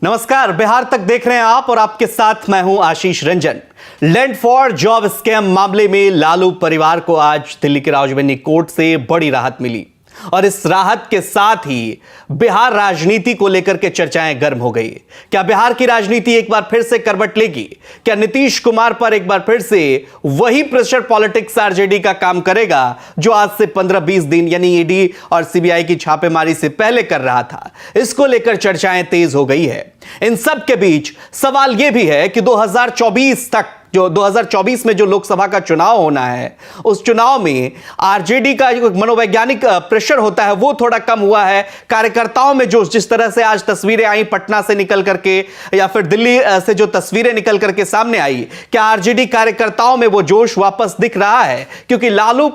नमस्कार, बिहार तक देख रहे हैं आप और आपके साथ मैं हूं Ashish Ranjan. Land for job scam मामले में लालू परिवार को आज दिल्ली के राजबंदी कोर्ट से बड़ी राहत मिली और इस राहत के साथ ही बिहार राजनीति को लेकर के चर्चाएं गर्म हो गई। क्या बिहार की राजनीति एक बार फिर से करवट लेगी? क्या नीतीश कुमार पर एक बार फिर से वही प्रेशर पॉलिटिक्स आरजेडी का काम करेगा जो आज से 15-20 दिन यानी ईडी और सीबीआई की छापेमारी से पहले कर रहा था? इसको लेकर चर्चाएं तेज हो गई है। इन सब के बीच सवाल यह भी है कि 2024 तक जो 2024 में जो लोकसभा का चुनाव होना है, उस चुनाव में आरजेडी का जो मनोवैज्ञानिक प्रेशर होता है वो थोड़ा कम हुआ है। कार्यकर्ताओं में जो जिस तरह से आज तस्वीरें आई पटना से निकल करके या फिर दिल्ली से जो तस्वीरें निकल करके सामने आई, क्या आरजेडी कार्यकर्ताओं में वो जोश वापस दिख रहा है? क्योंकि लालू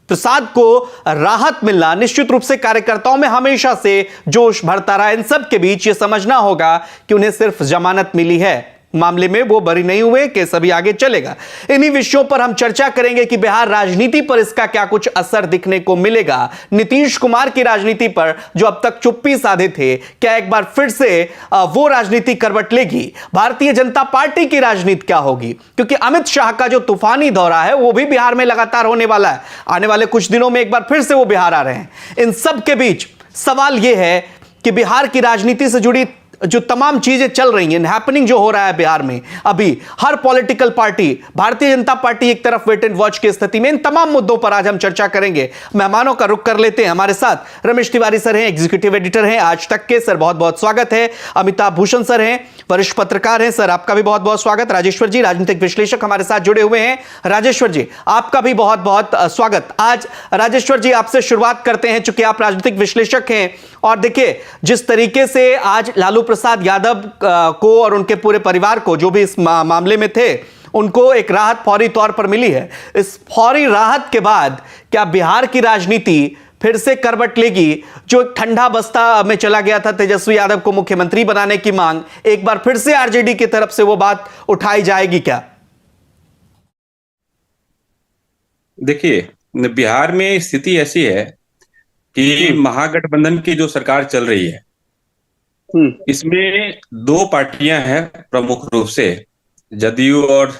प्रसाद को राहत मिलना निश्चित रूप से कार्यकर्ताओं में हमेशा से जोश भरता रहा। इन सब के बीच यह समझना होगा कि उन्हें सिर्फ जमानत मिली है, मामले में वो बरी नहीं हुए, केस अभी आगे चलेगा। इन्हीं विषयों पर हम चर्चा करेंगे कि बिहार राजनीति पर इसका क्या कुछ असर दिखने को मिलेगा। नीतीश कुमार की राजनीति पर जो अब तक चुप्पी साधे थे, क्या एक बार फिर से वो राजनीति करवट लेगी? भारतीय जनता पार्टी की राजनीति क्या होगी? क्योंकि अमित शाह का जो तूफानी दौरा है वो भी बिहार में लगातार होने वाला है। आने वाले कुछ दिनों में एक बार फिर से वो बिहार आ रहे हैं। इन सब के बीच सवाल यह है कि बिहार की राजनीति से जुड़ी जो तमाम चीजें चल रही हैं, हैपनिंग जो हो रहा है बिहार में, अभी हर political party, Bharatiya Janata party एक तरफ वेट एंड वॉच की स्थिति में, इन तमाम मुद्दों पर आज हम चर्चा करेंगे। मेहमानों का रुख कर लेते हैं। हमारे साथ रमेश तिवारी सर हैं, एग्जीक्यूटिव एडिटर हैं आज तक के, सर बहुत बहुत स्वागत है। अमिताभ भूषण सर हैं, वरिष्ठ पत्रकार हैं, सर आपका भी बहुत बहुत स्वागत। राजेश्वर जी, राजनीतिक विश्लेषक हमारे साथ जुड़े हुए हैं। राजेश्वर जी, आपका भी बहुत बहुत स्वागत। आज राजेश्वर जी आपसे शुरुआत करते हैं, चूंकि आप राजनीतिक विश्लेषक हैं और देखिए जिस तरीके से आज लालू प्रसाद यादव को और उनके पूरे परिवार को जो भी इस मामले में थे उनको एक राहत फौरी तौर पर मिली है। इस फौरी राहत के बाद क्या बिहार की राजनीति फिर से करवट लेगी? जो ठंडा बस्ता में चला गया था तेजस्वी यादव को मुख्यमंत्री बनाने की मांग, एक बार फिर से आरजेडी की तरफ से वो बात उठाई जाएगी क्या? देखिए, बिहार में स्थिति ऐसी है कि महागठबंधन की जो सरकार चल रही है इसमें दो पार्टियां हैं प्रमुख रूप से, जदयू और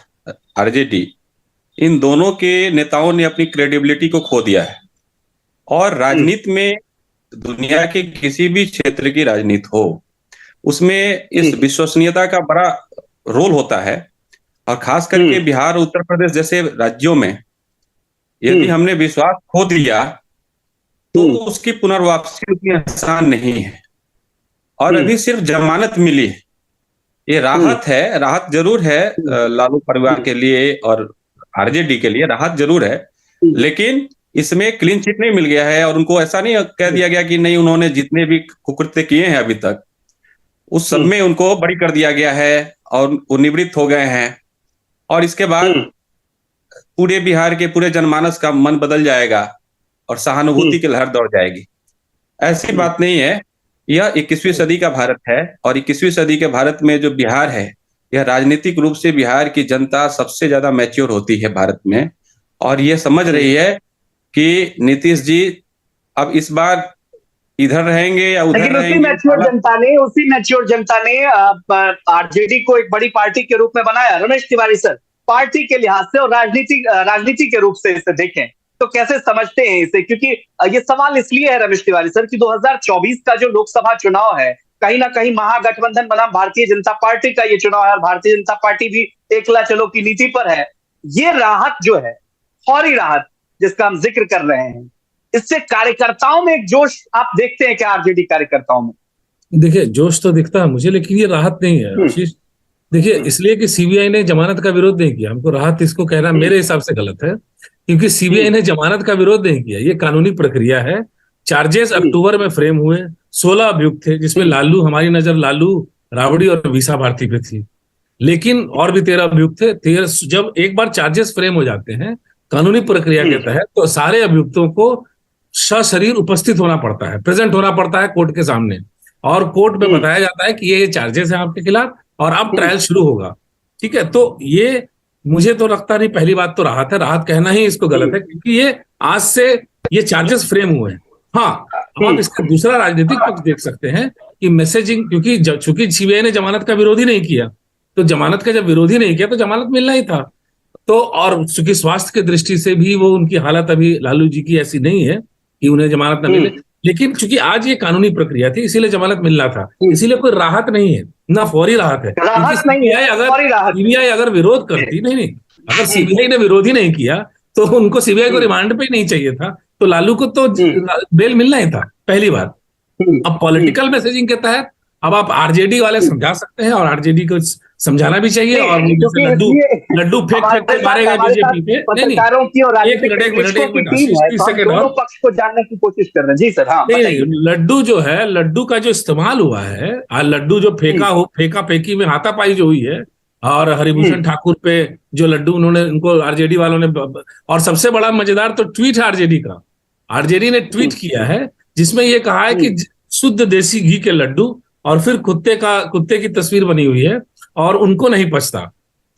आरजेडी। इन दोनों के नेताओं ने अपनी क्रेडिबिलिटी को खो दिया है और राजनीति में दुनिया के किसी भी क्षेत्र की राजनीति हो उसमें इस विश्वसनीयता का बड़ा रोल होता है। और खास करके बिहार, उत्तर प्रदेश जैसे राज्यों में यदि हमने विश्वास खो दिया तो उसकी पुनर्वापसी उतनी आसान नहीं है। और अभी सिर्फ जमानत मिली है, ये राहत है, राहत जरूर है लालू परिवार के लिए और आरजेडी के लिए राहत जरूर है, लेकिन इसमें क्लीन चिट नहीं मिल गया है और उनको ऐसा नहीं कह दिया गया कि नहीं, उन्होंने जितने भी कुकृत्य किए हैं अभी तक उस सब में उनको बरी कर दिया गया है और वो निवृत्त हो गए हैं। और इसके बाद पूरे बिहार के पूरे जनमानस का मन बदल जाएगा और सहानुभूति की लहर दौड़ जाएगी। ऐसी बात नहीं है। यह 21वीं सदी का भारत है और 21वीं सदी के भारत में जो बिहार है, यह राजनीतिक रूप से बिहार की जनता सबसे ज्यादा मैच्योर होती है भारत में और यह समझ रही है कि नीतीश जी अब इस बार इधर रहेंगे या उधर रहेंगे। उसी मैच्योर जनता ने आरजेडी को एक बड़ी पार्टी के रूप में बनाया। रमेश तिवारी सर, पार्टी के लिहाज से और राजनीति के रूप से इसे देखें तो कैसे समझते हैं इसे? क्योंकि ये सवाल इसलिए है रमेश तिवारी सर कि 2024 का जो लोकसभा चुनाव है, कहीं ना कहीं महागठबंधन बनाम भारतीय जनता पार्टी का ये चुनाव है और भारतीय जनता पार्टी भी एकला चलो की नीति पर है। ये राहत जो है, फौरी राहत जिसका हम जिक्र कर रहे हैं, इससे कार्यकर्ताओं में एक जोश आप देखते हैं क्या? आरजेडी कार्यकर्ताओं में देखिए जोश तो दिखता है मुझे, लेकिन ये राहत नहीं है आशीष। देखिए, इसलिए कि सीबीआई ने जमानत का विरोध नहीं किया, हमको राहत इसको कहना मेरे हिसाब से गलत है, क्योंकि सीबीआई ने जमानत का विरोध नहीं किया। ये कानूनी प्रक्रिया है। चार्जेस अक्टूबर में फ्रेम हुए, 16 अभियुक्त थे जिसमें लालू, हमारी नजर लालू, राबड़ी और वीसा भारती पे थी, लेकिन और भी 13 अभियुक्त थे। 13 जब एक बार चार्जेस फ्रेम हो जाते हैं कानूनी प्रक्रिया के तहत, तो सारे अभियुक्तों को सशरीर उपस्थित होना पड़ता है, प्रेजेंट होना पड़ता है कोर्ट के सामने, और कोर्ट में बताया जाता है कि ये चार्जेस है आपके खिलाफ और अब ट्रायल शुरू होगा। ठीक है, तो ये मुझे तो लगता नहीं, पहली बात तो राहत है, राहत कहना ही इसको गलत है, क्योंकि ये आज से ये चार्जेस फ्रेम हुए हैं। हाँ, आप इसका दूसरा राजनीतिक पक्ष देख सकते हैं कि मैसेजिंग, क्योंकि चूंकि सीबीआई ने जमानत का विरोध ही नहीं किया, तो जमानत का जब विरोध ही नहीं किया तो जमानत मिलना ही था। तो और चूंकि स्वास्थ्य की दृष्टि से भी वो उनकी हालत अभी लालू जी की ऐसी नहीं है कि उन्हें जमानत न मिले, लेकिन चूंकि आज ये कानूनी प्रक्रिया थी इसीलिए जमानत मिलना था, इसीलिए कोई राहत नहीं है, ना फौरी राहत है। राहत नहीं है, सीबीआई अगर विरोध करती, नहीं अगर सीबीआई ने विरोध ही नहीं किया तो उनको सीबीआई को रिमांड पे ही नहीं चाहिए था, तो लालू को तो बेल मिलना ही था पहली बार। अब पॉलिटिकल मैसेजिंग के तहत अब आप आरजेडी वाले समझा सकते हैं और आरजेडी को समझाना भी चाहिए, और लड्डू फेंक के मारेगा बीजेपी पे। पत्रकारों की और एक मिनट दोनों पक्ष को जानने की कोशिश कर रहे हैं। जी सर, हाँ नहीं, लड्डू जो है, लड्डू का जो इस्तेमाल हुआ है, लड्डू जो फेंका फेंकी में हाथापाई जो हुई है, और हरिभूषण ठाकुर पे जो लड्डू उन्होंने, उनको आरजेडी वालों ने, और सबसे बड़ा मजेदार तो ट्वीट है आरजेडी का। आरजेडी ने ट्वीट किया है जिसमें ये कहा है कि शुद्ध देसी घी के लड्डू, और फिर कुत्ते की तस्वीर बनी हुई है और उनको नहीं पचता,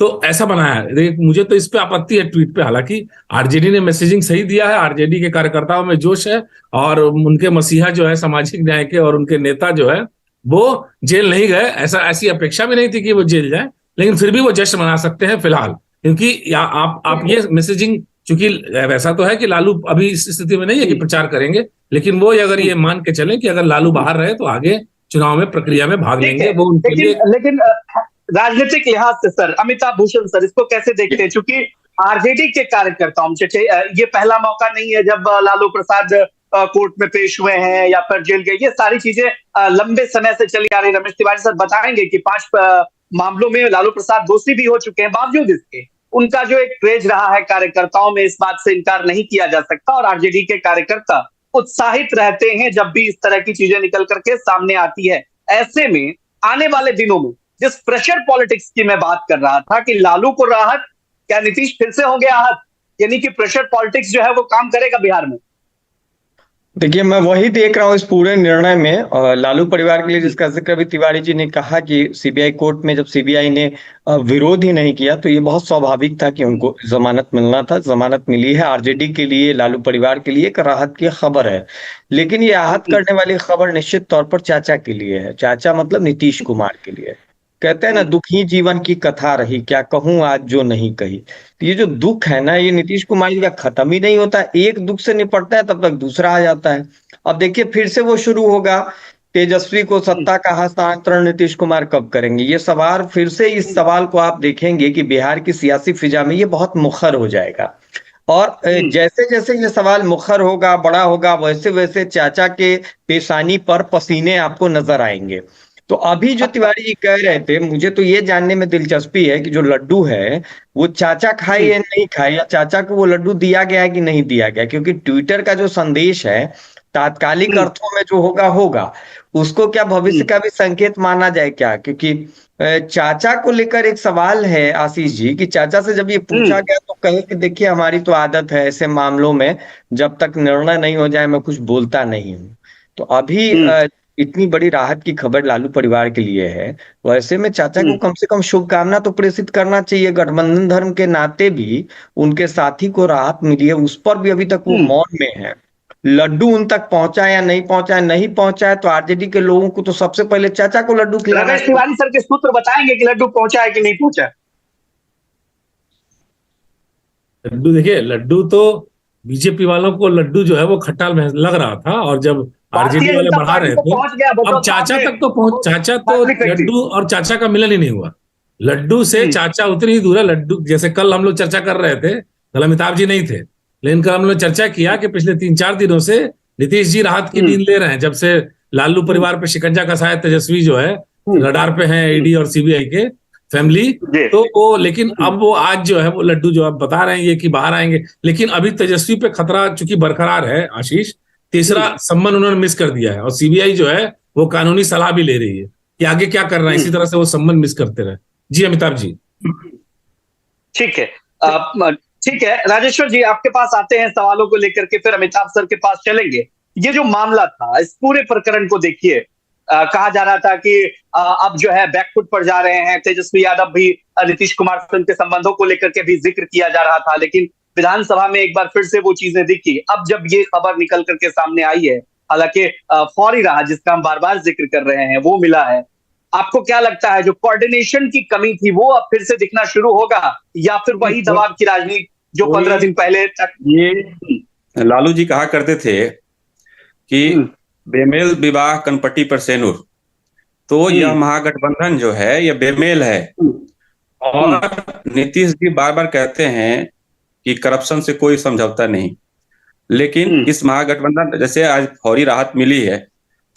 तो ऐसा बनाया है। मुझे तो इस पे आपत्ति है ट्वीट पे। हालांकि आरजेडी ने मैसेजिंग सही दिया है, आरजेडी के कार्यकर्ताओं में जोश है, और उनके मसीहा जो है सामाजिक न्याय के और उनके नेता जो है वो जेल नहीं गए, ऐसी अपेक्षा भी नहीं थी कि वो जेल जाए, लेकिन फिर भी वो जश्न मना सकते हैं फिलहाल, क्योंकि आप ये मैसेजिंग, चूंकि वैसा तो है कि लालू अभी इस स्थिति में नहीं है कि प्रचार करेंगे, लेकिन वो अगर ये मान के चले कि अगर लालू बाहर रहे तो आगे चुनाव में प्रक्रिया में भाग लेंगे, वो उनके लिए। लेकिन राजनीतिक लिहाज से सर, अमिताभ भूषण सर, इसको कैसे देखते हैं? चूंकि आरजेडी के कार्यकर्ताओं से ये पहला मौका नहीं है जब लालू प्रसाद कोर्ट में पेश हुए हैं या फिर जेल गए, ये सारी चीजें लंबे समय से चली आ रही। रमेश तिवारी सर बताएंगे कि 5 मामलों में लालू प्रसाद दोषी भी हो चुके हैं, बावजूद इसके उनका जो एक क्रेज रहा है कार्यकर्ताओं में, इस बात से इनकार नहीं किया जा सकता, और आरजेडी के कार्यकर्ता उत्साहित रहते हैं जब भी इस तरह की चीजें निकल करके सामने आती है। ऐसे में आने वाले दिनों में जिस प्रेशर पॉलिटिक्स की मैं बात कर रहा था कि लालू को राहत, क्या नीतीश फिर से होंगे आहत? यानी कि प्रेशर पॉलिटिक्स जो है वो काम करेगा बिहार में? देखिए, मैं वही देख रहा हूँ इस पूरे निर्णय में, और लालू परिवार के लिए जिसका जिक्र भी तिवारी जी ने कहा कि सीबीआई कोर्ट में जब सीबीआई ने विरोध ही नहीं किया तो ये बहुत स्वाभाविक था कि उनको जमानत मिलना था। जमानत मिली है। आरजेडी के लिए, लालू परिवार के लिए एक राहत की खबर है, लेकिन ये आहत करने वाली खबर निश्चित तौर पर चाचा के लिए है। चाचा मतलब नीतीश कुमार के लिए। कहते हैं ना, दुखी जीवन की कथा रही, क्या कहूं आज जो नहीं कही। तो ये जो दुख है ना, ये नीतीश कुमार का खत्म ही नहीं होता। एक दुख से निपटता है तब तक दूसरा आ जाता है। अब देखिए फिर से वो शुरू होगा, तेजस्वी को सत्ता का हस्तांतरण नीतीश कुमार कब करेंगे, ये सवाल फिर से। इस सवाल को आप देखेंगे कि बिहार की सियासी फिजा में ये बहुत मुखर हो जाएगा, और जैसे जैसे ये सवाल मुखर होगा, बड़ा होगा, वैसे वैसे चाचा के पेशानी पर पसीने आपको नजर आएंगे। तो अभी जो तिवारी जी कह रहे थे, मुझे तो ये जानने में दिलचस्पी है कि जो लड्डू है वो चाचा खाए या नहीं खाए, या चाचा को वो लड्डू दिया गया है कि नहीं दिया गया, क्योंकि ट्विटर का जो संदेश है तात्कालिक अर्थों में जो होगा उसको क्या भविष्य का भी संकेत माना जाए क्या? क्योंकि चाचा को लेकर एक सवाल है आशीष जी, कि चाचा से जब ये पूछा गया तो कहे कि देखिए हमारी तो आदत है ऐसे मामलों में, जब तक निर्णय नहीं हो जाए मैं कुछ बोलता नहीं हूँ। तो अभी इतनी बड़ी राहत की खबर लालू परिवार के लिए है, वैसे में चाचा को कम से कम शुभकामना तो प्रेषित करना चाहिए। गठबंधन धर्म के नाते भी उनके साथी को राहत मिली है, उस पर भी अभी तक वो मौन में है। लड्डू उन तक पहुंचा या नहीं पहुंचा, नहीं पहुंचा है तो आरजेडी के लोगों को तो सबसे पहले चाचा को लड्डू खिलाना। रमेश तिवारी सर के सूत्र बताएंगे कि लड्डू पहुंचा है कि नहीं पहुंचा। लड्डू, देखिए लड्डू तो बीजेपी वालों को लड्डू जो है वो खट्टा लग रहा था, और जब आरजेडी वाले बढ़ा रहे थे, अब चाचा तक तो पहुंच, चाचा तो लड्डू और चाचा का मिलन ही नहीं हुआ। लड्डू से चाचा उतनी ही दूर है। लड्डू जैसे कल हम लोग चर्चा कर रहे थे, कल अमिताभ जी नहीं थे, लेकिन कल हम लोग चर्चा किया कि पिछले 3-4 दिनों से नीतीश जी राहत की नींद ले रहे हैं, जब से लालू परिवार पे शिकंजा कसा है। तेजस्वी जो है रडार पे है ईडी और सीबीआई के फैमिली, तो वो, लेकिन अब वो आज जो है वो लड्डू जो आप बता रहे हैं ये कि बाहर आएंगे, लेकिन अभी तेजस्वी पे खतरा चूंकि बरकरार है आशीष, तीसरा सम्मन उन्होंने मिस कर दिया है, और सीबीआई जो है वो कानूनी सलाह भी ले रही है कि आगे क्या करना है, इसी तरह से वो सम्मन मिस करते रहे। जी अमिताभ जी। ठीक है, ठीक है राजेश्वर जी, आपके पास आते हैं सवालों को लेकर के, फिर अमिताभ सर के पास चलेंगे। ये जो मामला था, इस पूरे प्रकरण को देखिए, कहा जा रहा था कि अब जो है बैकफुट पर जा रहे हैं तेजस्वी यादव भी, नीतीश कुमार से उनके संबंधों को लेकर के भी जिक्र किया जा रहा था, लेकिन विधानसभा में एक बार फिर से वो चीजें दिखी। अब जब ये खबर निकल करके सामने आई है, हालांकि फौरी राहत जिसका हम बार बार जिक्र कर रहे हैं वो मिला है। आपको क्या लगता है जो कोऑर्डिनेशन की कमी थी वो अब फिर से दिखना शुरू होगा, या फिर वही दबाव की राजनीति जो 15 दिन पहले तक? ये लालू जी कहा करते थे कि बेमेल विवाह कनपट्टी पर सेनुर, तो यह महागठबंधन जो है यह बेमेल है। और नीतीश जी बार बार कहते हैं कि करप्शन से कोई समझौता नहीं, लेकिन इस महागठबंधन जैसे आज फौरी राहत मिली है,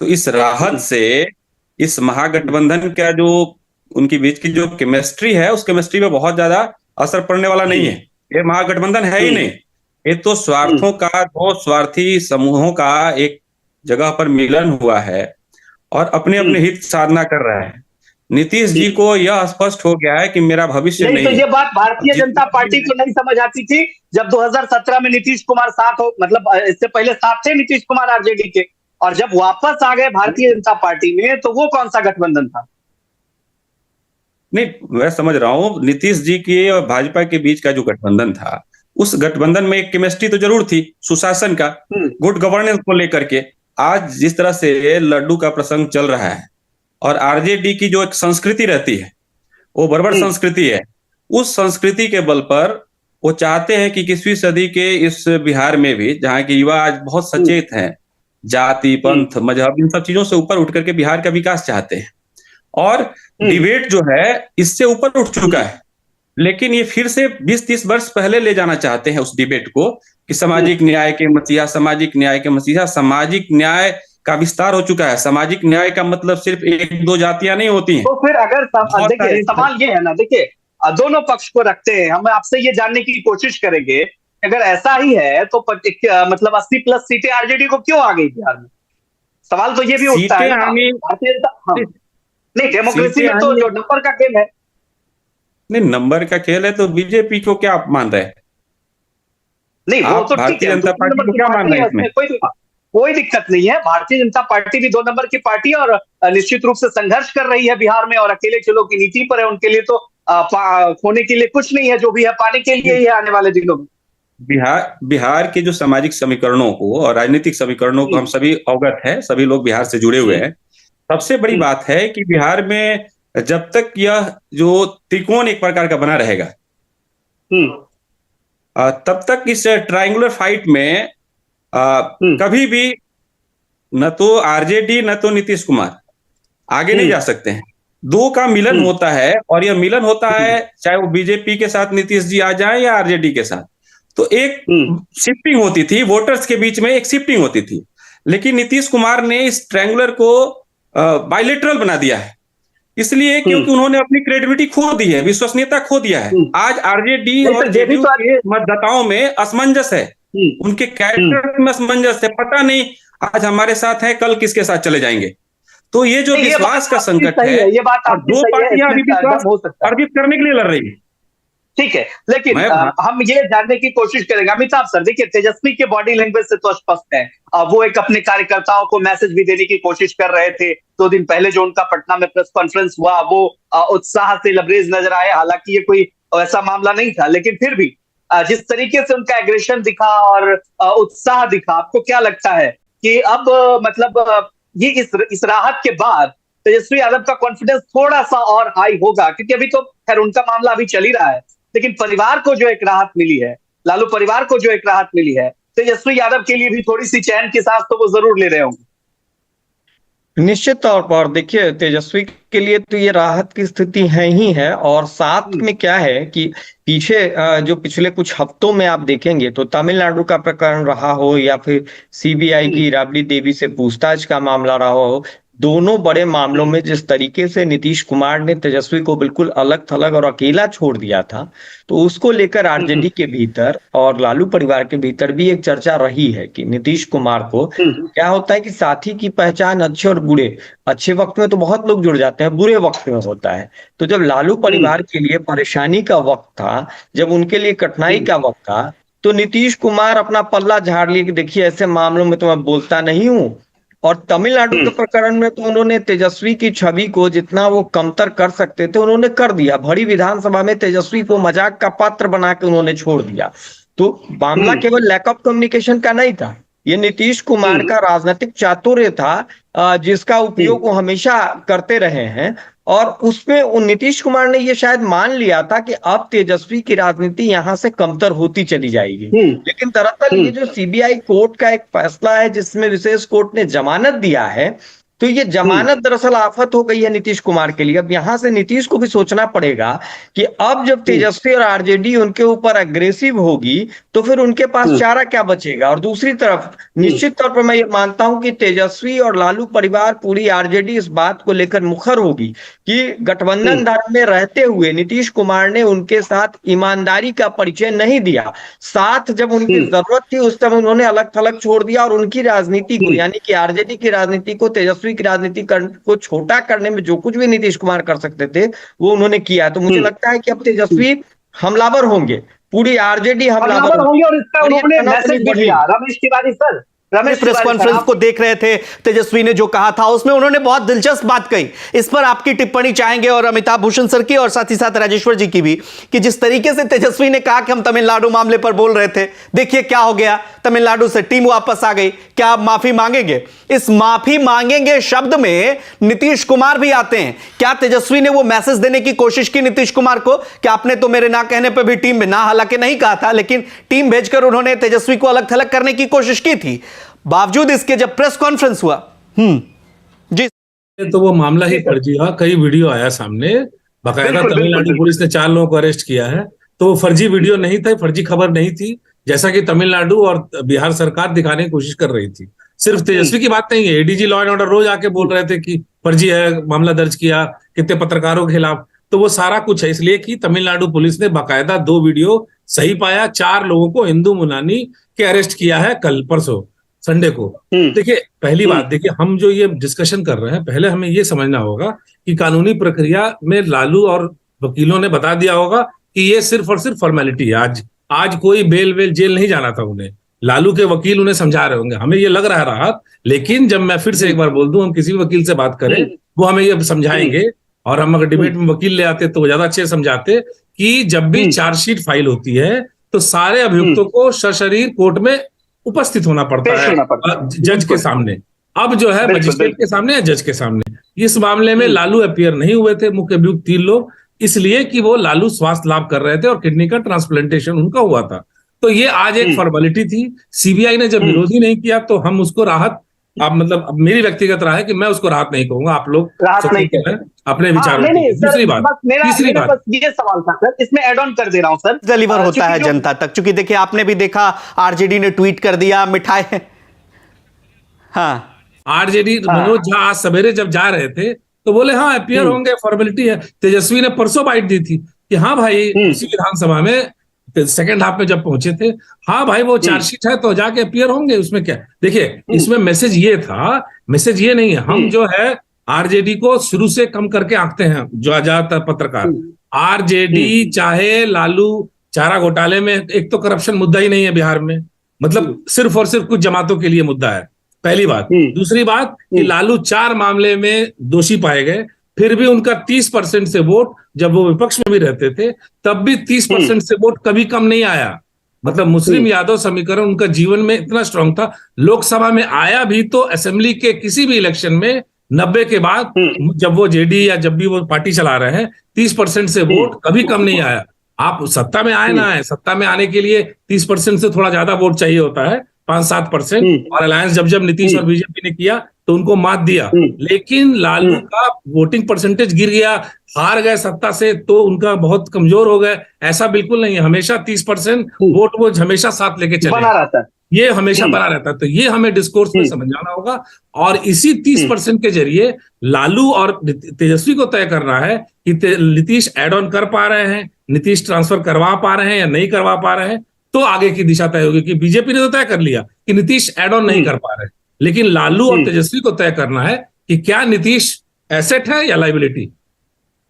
तो इस राहत से इस महागठबंधन का जो उनकी बीच की जो केमिस्ट्री है उस केमिस्ट्री पे बहुत ज्यादा असर पड़ने वाला नहीं है। ये महागठबंधन है ही नहीं, ये तो स्वार्थों का, दो स्वार्थी समूहों का एक जगह पर मिलन हुआ है और अपने अपने हित साधना कर रहा है। नीतीश जी को यह स्पष्ट हो गया है कि मेरा भविष्य नहीं तो है। ये बात भारतीय जनता पार्टी को नहीं समझ आती थी जब 2017 में नीतीश कुमार साथ हो, मतलब इससे पहले साथ थे नीतीश कुमार आरजेडी के, और जब वापस आ गए भारतीय जनता पार्टी में तो वो कौन सा गठबंधन था? नहीं, मैं समझ रहा हूं नीतीश जी के और भाजपा के बीच का जो गठबंधन था, उस गठबंधन में एक केमिस्ट्री तो जरूर थी, सुशासन का, गुड गवर्नेंस को लेकर के। आज जिस तरह से लड्डू का प्रसंग चल रहा है और आरजेडी की जो एक संस्कृति रहती है वो बर्बर संस्कृति है, उस संस्कृति के बल पर वो चाहते हैं कि 21वीं सदी के इस बिहार में भी, जहां के युवा आज बहुत सचेत हैं, जाति, पंथ, मजहब, इन सब चीजों से ऊपर उठ करके बिहार का विकास चाहते हैं। और डिबेट जो है इससे ऊपर उठ चुका है, लेकिन ये फिर से 20-30 वर्ष पहले ले जाना चाहते हैं उस डिबेट को कि सामाजिक न्याय के मसीहा, सामाजिक न्याय के मसीहा। सामाजिक न्याय का विस्तार हो चुका है। सामाजिक न्याय का मतलब सिर्फ एक दो जातियां नहीं होती हैं। तो फिर अगर देखिए सवाल ये है ना, देखिए दोनों पक्ष को रखते हैं, हम आपसे ये जानने की कोशिश करेंगे अगर ऐसा ही है तो मतलब 80+ सीटें आरजेडी को क्यों आ गई बिहार में? सवाल तो ये भी उठता है ना। नहीं, डेमोक्रेसी में तो जो नंबर का खेल है, नहीं नंबर का खेल है, तो बीजेपी को क्या मान रहे हैं? नहीं वो तो भारतीय जनता पार्टी को क्या मान रहे हैं इसमें? कोई दिक्कत नहीं है। भारतीय जनता पार्टी भी 2 नंबर की पार्टी है और निश्चित रूप से संघर्ष कर रही है बिहार में, और अकेले चलो की नीति पर है। उनके लिए तो खोने के लिए कुछ नहीं है, जो भी है पाने के लिए ही है आने वाले दिनों में। बिहार के जो सामाजिक समीकरणों को और राजनीतिक समीकरणों को हम सभी अवगत है, सभी लोग बिहार से जुड़े हुए हैं। सबसे बड़ी बात है कि बिहार में जब तक यह जो त्रिकोण एक प्रकार का बना रहेगा, तब तक इस ट्रायंगुलर फाइट में कभी भी न तो आरजेडी न तो नीतीश कुमार आगे नहीं जा सकते हैं। दो का मिलन होता है, और यह मिलन होता है चाहे वो बीजेपी के साथ नीतीश जी आ जाएं या आरजेडी के साथ, तो एक शिफ्टिंग होती थी, वोटर्स के बीच में एक शिफ्टिंग होती थी। लेकिन नीतीश कुमार ने इस ट्रायंगुलर को बाइलेटरल बना दिया है, इसलिए क्योंकि उन्होंने अपनी क्रेडिबिलिटी खो दी है, विश्वसनीयता खो दिया है। आज आरजेडी और जेडीयू के मतदाताओं में असमंजस है, उनके कैरेक्टर में असमंजस है। पता नहीं आज हमारे साथ है, कल किसके साथ चले जाएंगे। तो ये जो विश्वास का संकट है, ये बात और दो पार्टियां अभी विश्वास अर्जित करने के लिए लड़ रही है। ठीक है, लेकिन हम ये जानने की कोशिश करेंगे। अमिताभ सर, देखिए तेजस्वी के बॉडी लैंग्वेज से तो स्पष्ट है, वो एक अपने कार्यकर्ताओं को मैसेज भी देने की कोशिश कर रहे थे। 2 दिन पहले जो उनका पटना में प्रेस कॉन्फ्रेंस हुआ वो उत्साह से लबरेज नजर आए। हालांकि ये कोई ऐसा मामला नहीं था, लेकिन फिर भी जिस तरीके से उनका एग्रेशन दिखा और उत्साह दिखा, आपको क्या लगता है कि अब मतलब ये इस राहत के बाद तेजस्वी यादव का कॉन्फिडेंस थोड़ा सा और हाई होगा? क्योंकि अभी तो खैर उनका मामला अभी चल ही रहा है, लेकिन परिवार को जो एक राहत मिली है, लालू परिवार को जो एक राहत मिली है, तेजस्वी यादव के लिए भी थोड़ी सी चैन की सांस तो वो जरूर ले रहे होंगे। निश्चित तौर पर देखिए तेजस्वी के लिए तो ये राहत की स्थिति है ही है। और साथ में क्या है कि पीछे जो पिछले कुछ हफ्तों में आप देखेंगे तो तमिलनाडु का प्रकरण रहा हो या फिर सीबीआई की राबड़ी देवी से पूछताछ का मामला रहा हो, दोनों बड़े मामलों में जिस तरीके से नीतीश कुमार ने तेजस्वी को बिल्कुल अलग थलग और अकेला छोड़ दिया था, तो उसको लेकर आरजेडी के भीतर और लालू परिवार के भीतर भी एक चर्चा रही है कि नीतीश कुमार को क्या होता है कि साथी की पहचान अच्छे और बुरे, अच्छे वक्त में तो बहुत लोग जुड़ जाते हैं, बुरे वक्त में होता है। तो जब लालू परिवार के लिए परेशानी का वक्त था, जब उनके लिए कठिनाई का वक्त था, तो नीतीश कुमार अपना पल्ला झाड़ लिए कि देखिए ऐसे मामलों में तो मैं बोलता नहीं हूं। और तमिलनाडु के प्रकरण में तो उन्होंने तेजस्वी की छवि को जितना वो कमतर कर सकते थे उन्होंने कर दिया। भरी विधानसभा में तेजस्वी को मजाक का पात्र बना के उन्होंने छोड़ दिया। तो मामला केवल लैक ऑफ कम्युनिकेशन का नहीं था, ये नीतीश कुमार का राजनीतिक चातुर्य था, जिसका उपयोग वो हमेशा करते रहे हैं। और उसमें नीतीश कुमार ने ये शायद मान लिया था कि अब तेजस्वी की राजनीति यहाँ से कमतर होती चली जाएगी। लेकिन दरअसल ये जो सीबीआई कोर्ट का एक फैसला है, जिसमें विशेष कोर्ट ने जमानत दिया है, तो ये जमानत दरअसल आफत हो गई है नीतीश कुमार के लिए। अब यहां से नीतीश को भी सोचना पड़ेगा कि अब जब तेजस्वी और आरजेडी उनके ऊपर अग्रेसिव होगी तो फिर उनके पास चारा क्या बचेगा। और दूसरी तरफ निश्चित तौर पर मैं ये मानता हूं कि तेजस्वी और लालू परिवार, पूरी आरजेडी इस बात को लेकर मुखर होगी कि गठबंधन धर्म में रहते हुए नीतीश कुमार ने उनके साथ ईमानदारी का परिचय नहीं दिया। साथ जब उनकी जरूरत थी उस समय उन्होंने अलग थलग छोड़ दिया और उनकी राजनीति को, यानी कि आरजेडी की राजनीति को, तेजस्वी की राजनीति को छोटा करने में जो कुछ भी नीतीश कुमार कर सकते थे वो उन्होंने किया। तो मुझे लगता है कि अब तेजस्वी हमलावर होंगे, पूरी आरजेडी हमलावर होंगे। और इसका उन्होंने मैसेज भी दिया। Ramesh Tiwari sir, press conference को देख रहे थे, तेजस्वी ने जो कहा था उसमें उन्होंने बहुत दिलचस्प बात कही। इस पर आपकी टिप्पणी चाहेंगे, और अमिताभ भूषण सर की और साथ ही साथ राजेश्वर जी की भी, कि जिस तरीके से तेजस्वी ने कहा कि हम तमिलनाडु मामले पर बोल रहे थे, देखिए क्या हो गया, तमिलनाडु से टीम वापस आ गई, क्या आप माफी मांगेंगे? इस माफी मांगेंगे शब्द में नीतीश कुमार भी आते हैं। क्या तेजस्वी ने वो मैसेज देने की कोशिश की नीतीश कुमार को कि आपने तो मेरे ना कहने पर भी टीम में ना, हालांकि नहीं कहा था, लेकिन टीम भेजकर उन्होंने तेजस्वी को अलग थलग करने की कोशिश की थी, बावजूद इसके जब प्रेस कॉन्फ्रेंस हुआ? जी, तो वो मामला ही फर्जी हुआ। कई वीडियो आया सामने, बाकायदा तमिलनाडु पुलिस ने 4 लोगों को अरेस्ट किया है। तो वो फर्जी वीडियो नहीं था, फर्जी खबर नहीं थी, जैसा कि तमिलनाडु और बिहार सरकार दिखाने की कोशिश कर रही थी। सिर्फ तेजस्वी की बात नहीं है, एडीजी लॉ एंड ऑर्डर रोज आके बोल रहे थे कि फर्जी है, मामला दर्ज किया कितने पत्रकारों के खिलाफ। तो वो सारा कुछ है, इसलिए कि तमिलनाडु पुलिस ने बाकायदा 2 वीडियो सही पाया, 4 लोगों को, इंदु मुनानी के अरेस्ट किया है कल परसों संडे को। देखिए, पहली बात, देखिए हम जो ये डिस्कशन कर रहे हैं, पहले हमें ये समझना होगा कि कानूनी प्रक्रिया में लालू और वकीलों ने बता दिया होगा कि ये सिर्फ और सिर्फ फॉर्मेलिटी है। आज कोई बेल जेल नहीं जाना था उन्हें, लालू के वकील उन्हें समझा रहे होंगे। हमें ये लग रहा है राहत, लेकिन जब मैं फिर से एक बार बोल दूं, हम किसी भी वकील से बात करें वो हमें ये समझाएंगे, और हम अगर डिबेट में वकील ले आते तो वो ज्यादा अच्छे समझाते कि जब भी चार्जशीट फाइल होती है तो सारे अभियुक्तों को सशरीर कोर्ट में उपस्थित होना पड़ता है जज के सामने। अब जो है मजिस्ट्रेट के सामने या जज के सामने। इस मामले में लालू अपीयर नहीं हुए थे, मुख्य अभियुक्त 3 लोग, इसलिए कि वो लालू स्वास्थ्य लाभ कर रहे थे और किडनी का ट्रांसप्लांटेशन उनका हुआ था। तो ये आज एक फॉर्मेलिटी थी। सीबीआई ने जब विरोध ही नहीं किया तो हम उसको राहत, अब मेरी व्यक्तिगत राय है कि मैं उसको राहत नहीं कहूंगा, आप लोग अपने विचारों। दूसरी बात, तीसरी बात, ये सवाल था सर, इसमें ऐड ऑन कर दे रहा हूं सर, डिलीवर होता है जनता तक। क्योंकि देखिए, आपने भी देखा, आरजेडी ने ट्वीट कर दिया मिठाई। हाँ, आरजेडी मनोज झा आज सवेरे जब जा रहे थे तो बोले हाँ अपीयर होंगे, फॉर्मेलिटी है। तेजस्वी ने परसों बाइट दी थी कि हाँ भाई, उसी विधानसभा में सेकेंड हाफ में जब पहुंचे थे, हाँ भाई वो चार्जशीट है तो जाके अपीयर होंगे, उसमें क्या। देखिए, इसमें मैसेज ये था, मैसेज ये नहीं है। हम जो है आरजेडी को शुरू से कम करके आंकते हैं, जो ज्यादातर पत्रकार। आरजेडी चाहे लालू चारा घोटाले में, एक तो करप्शन मुद्दा ही नहीं है बिहार में, मतलब सिर्फ और सिर्फ कुछ जमातों के लिए मुद्दा है, पहली बात। दूसरी बात कि लालू 4 मामले में दोषी पाए गए, फिर भी उनका 30% से वोट, जब वो विपक्ष में भी रहते थे तब भी 30% से वोट कभी कम नहीं आया। मतलब मुस्लिम यादव समीकरण उनका जीवन में इतना स्ट्रांग था। लोकसभा में आया भी तो असेंबली के किसी भी इलेक्शन में 90 के बाद, जब वो जेडी या जब भी वो पार्टी चला रहे हैं, 30% से वोट कभी कम नहीं आया। आप सत्ता में आए ना आए, सत्ता में आने के लिए 30% से थोड़ा ज्यादा वोट चाहिए होता है, 5-7%। और अलायंस जब नीतीश और बीजेपी ने किया तो उनको मात दिया, लेकिन लालू का वोटिंग परसेंटेज गिर गया, हार गए सत्ता से, तो उनका बहुत कमजोर हो गए। ऐसा बिल्कुल नहीं है, हमेशा 30% वोट वो हमेशा साथ लेके चले, बना रहता है, ये हमेशा बना रहता है। तो ये हमें डिस्कोर्स में समझाना होगा, और इसी 30% के जरिए लालू और तेजस्वी को तय करना है कि नीतीश एड ऑन कर पा रहे हैं, नीतीश ट्रांसफर करवा पा रहे हैं या नहीं करवा पा रहे हैं, तो आगे की दिशा तय होगी। कि बीजेपी ने तो तय कर लिया कि नीतीश एड ऑन नहीं कर पा रहे, लेकिन लालू और तेजस्वी को तय करना है कि क्या नीतीश एसेट है या लाइबिलिटी।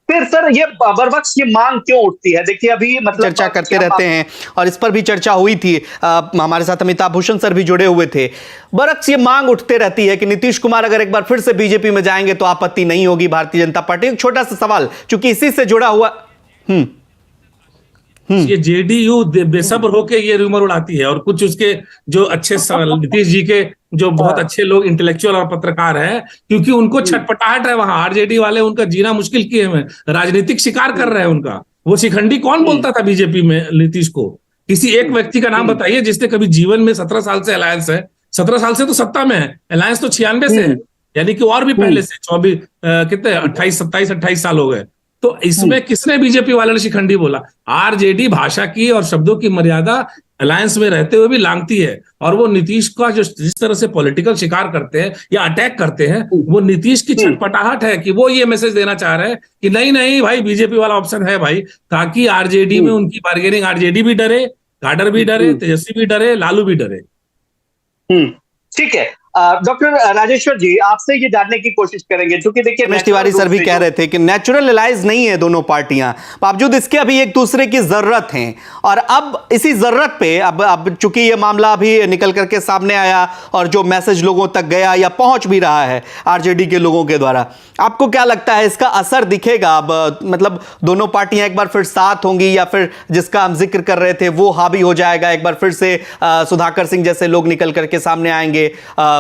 फिर सर ये बरवक्स ये मांग क्यों उठती है? देखिए अभी मतलब चर्चा करते रहते हैं, और इस पर भी चर्चा हुई थी। हमारे साथ अमिताभ भूषण सर भी जुड़े हुए थे। बरक्स ये मांग उठते रहती है कि नीतीश कुमार अगर एक बार फिर से बीजेपी में जाएंगे तो आपत्ति नहीं होगी भारतीय जनता पार्टी। एक छोटा सा सवाल, चूंकि इसी से जुड़ा हुआ ये जेडीयू बेसब्र होके ये रूमर उड़ाती है, और कुछ उसके जो अच्छे नीतीश जी के जो बहुत अच्छे लोग इंटेलेक्चुअल और पत्रकार हैं, क्योंकि उनको छटपटाहट है वहां, आरजेडी वाले उनका जीना मुश्किल किए हुए, राजनीतिक शिकार कर रहे हैं उनका। वो शिखंडी कौन बोलता था बीजेपी में नीतीश को? किसी एक व्यक्ति का नाम बताइए जिसने कभी जीवन में 17 साल से अलायंस है, 17 साल से तो सत्ता में है, अलायंस तो 96 से है, यानी कि और भी पहले से 24 कितने 28 27 28 साल हो गए। तो इसमें किसने बीजेपी वाले ने शिखंडी बोला? आरजेडी भाषा की और शब्दों की मर्यादा अलायंस में रहते हुए भी लांघती है, और वो नीतीश का जो जिस तरह से पॉलिटिकल शिकार करते हैं या अटैक करते हैं, वो नीतीश की छटपटाहट है कि वो ये मैसेज देना चाह रहे हैं कि नहीं नहीं भाई, बीजेपी वाला ऑप्शन है भाई, ताकि आरजेडी में उनकी बार्गेनिंग, आरजेडी भी डरे, काडर भी डरे, तेजस्वी भी डरे, लालू भी डरे। ठीक है। डॉक्टर राजेश्वर जी, आपसे ये जानने की कोशिश करेंगे, क्योंकि देखिए रमेश तिवारी सर भी कह रहे थे कि नेचुरल एलाइज नहीं है दोनों पार्टियां, बावजूद इसके अभी एक दूसरे की जरूरत है। और अब इसी जरूरत पे अब चूंकि ये मामला अभी निकल करके सामने आया और जो मैसेज लोगों तक गया या पहुंच भी रहा है आरजेडी के लोगों के द्वारा, आपको क्या लगता है इसका असर दिखेगा? अब मतलब दोनों पार्टियां एक बार फिर साथ होंगी, या फिर जिसका हम जिक्र कर रहे थे वो हावी हो जाएगा, एक बार फिर से सुधाकर सिंह जैसे लोग निकल करके सामने आएंगे,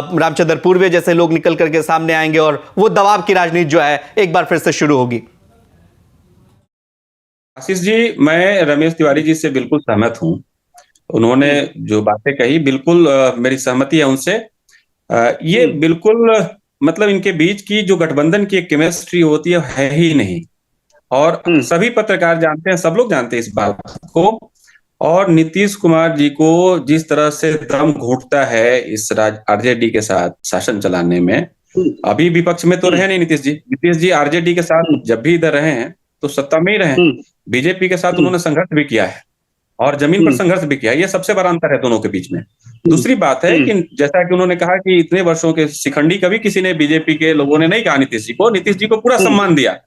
रामचंद्र पूर्वे जैसे लोग निकल करके सामने आएंगे, और वो दबाव की राजनीति जो है एक बार फिर से शुरू होगी? आशीष जी, मैं रमेश तिवारी जी से बिल्कुल सहमत हूं। उन्होंने जो बातें कही बिल्कुल मेरी सहमति है उनसे। ये बिल्कुल मतलब इनके बीच की जो गठबंधन की एक केमिस्ट्री होती है ही नहीं, और सभी पत्रकार जानते हैं, सब लोग जानते हैं इस बात को। और नीतीश कुमार जी को जिस तरह से दम घुटता है इस आरजेडी के साथ शासन चलाने में, अभी विपक्ष में तो रहे नहीं नीतीश जी आरजेडी के साथ जब भी इधर रहे हैं तो सत्ता में ही रहे, बीजेपी के साथ उन्होंने संघर्ष भी किया है और जमीन पर संघर्ष भी किया है। ये सबसे बड़ा अंतर है दोनों के बीच में। दूसरी बात है कि जैसा कि उन्होंने कहा कि इतने वर्षों के शिखंडी कभी किसी ने बीजेपी के लोगों ने नहीं कहा नीतीश जी को पूरा सम्मान दिया,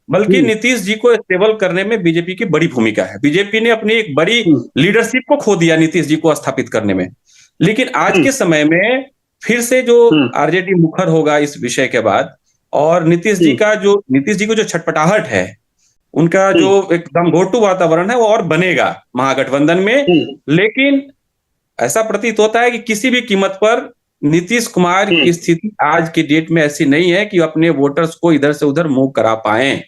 बल्कि नीतीश जी को स्टेबल करने में बीजेपी की बड़ी भूमिका है। बीजेपी ने अपनी एक बड़ी लीडरशिप को खो दिया नीतीश जी को स्थापित करने में। लेकिन आज के समय में फिर से जो आरजेडी मुखर होगा इस विषय के बाद, और नीतीश जी को जो छटपटाहट है, उनका जो एक दमघोटू वातावरण है वो और बनेगा महागठबंधन में। लेकिन ऐसा प्रतीत होता है कि किसी भी कीमत पर नीतीश कुमार की स्थिति आज की डेट में ऐसी नहीं है कि अपने वोटर्स को इधर से उधर मूव करा पाए।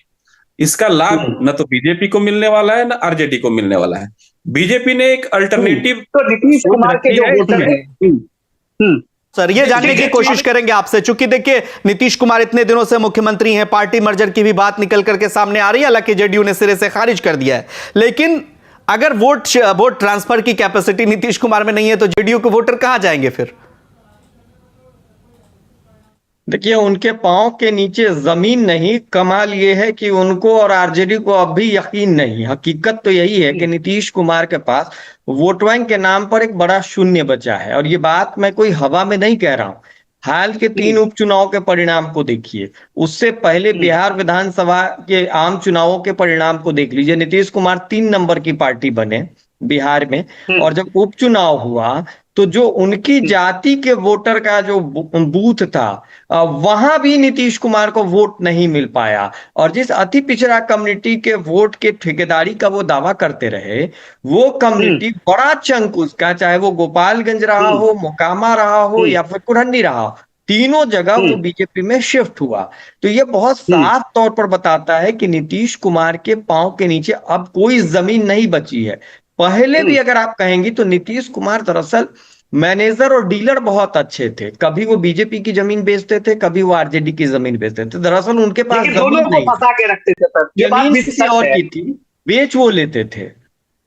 इसका लाभ न तो बीजेपी को मिलने वाला है, न आरजेडी को मिलने वाला है। बीजेपी ने एक अल्टरनेटिव तो नीतीश कुमार के जो वोटर हैं, सर ये जानने की कोशिश करेंगे आपसे, चूंकि देखिए नीतीश कुमार इतने दिनों से मुख्यमंत्री हैं, पार्टी मर्जर की भी बात निकल करके सामने आ रही है, हालांकि जेडीयू ने सिरे से खारिज कर दिया है। लेकिन अगर वोट ट्रांसफर की कैपेसिटी नीतीश कुमार में नहीं है तो जेडीयू के वोटर कहां जाएंगे फिर? देखिए, उनके पांव के नीचे जमीन नहीं। कमाल ये है कि उनको और आरजेडी को अब भी यकीन नहीं। हकीकत तो यही है कि नीतीश कुमार के पास वोट बैंक के नाम पर एक बड़ा शून्य बचा है। और ये बात मैं कोई हवा में नहीं कह रहा हूं। हाल के 3 उपचुनाव के परिणाम को देखिए, उससे पहले बिहार विधानसभा के आम चुनावों के परिणाम को देख लीजिए। नीतीश कुमार 3 नंबर की पार्टी बने बिहार में, और जब उपचुनाव हुआ तो जो उनकी जाति के वोटर का जो बूथ था, वहां भी नीतीश कुमार को वोट नहीं मिल पाया। और जिस अति पिछड़ा कम्युनिटी के वोट के ठेकेदारी का वो दावा करते रहे, वो कम्युनिटी बड़ा चंक उसका, चाहे वो गोपालगंज रहा हो, मोकामा रहा हो या फिर कुरहनी रहा हो, तीनों जगह वो बीजेपी में शिफ्ट हुआ। तो ये बहुत साफ तौर पर बताता है कि नीतीश कुमार के पांव के नीचे अब कोई जमीन नहीं बची है। पहले भी अगर आप कहेंगी तो नीतीश कुमार दरअसल मैनेजर और डीलर बहुत अच्छे थे। कभी वो बीजेपी की जमीन बेचते थे, कभी वो आरजेडी की जमीन बेचते थे। दरअसल उनके पास जमीन नहीं, फंसा के रखते थे सर। ये बात भी किसी और की थी, बेच वो लेते थे।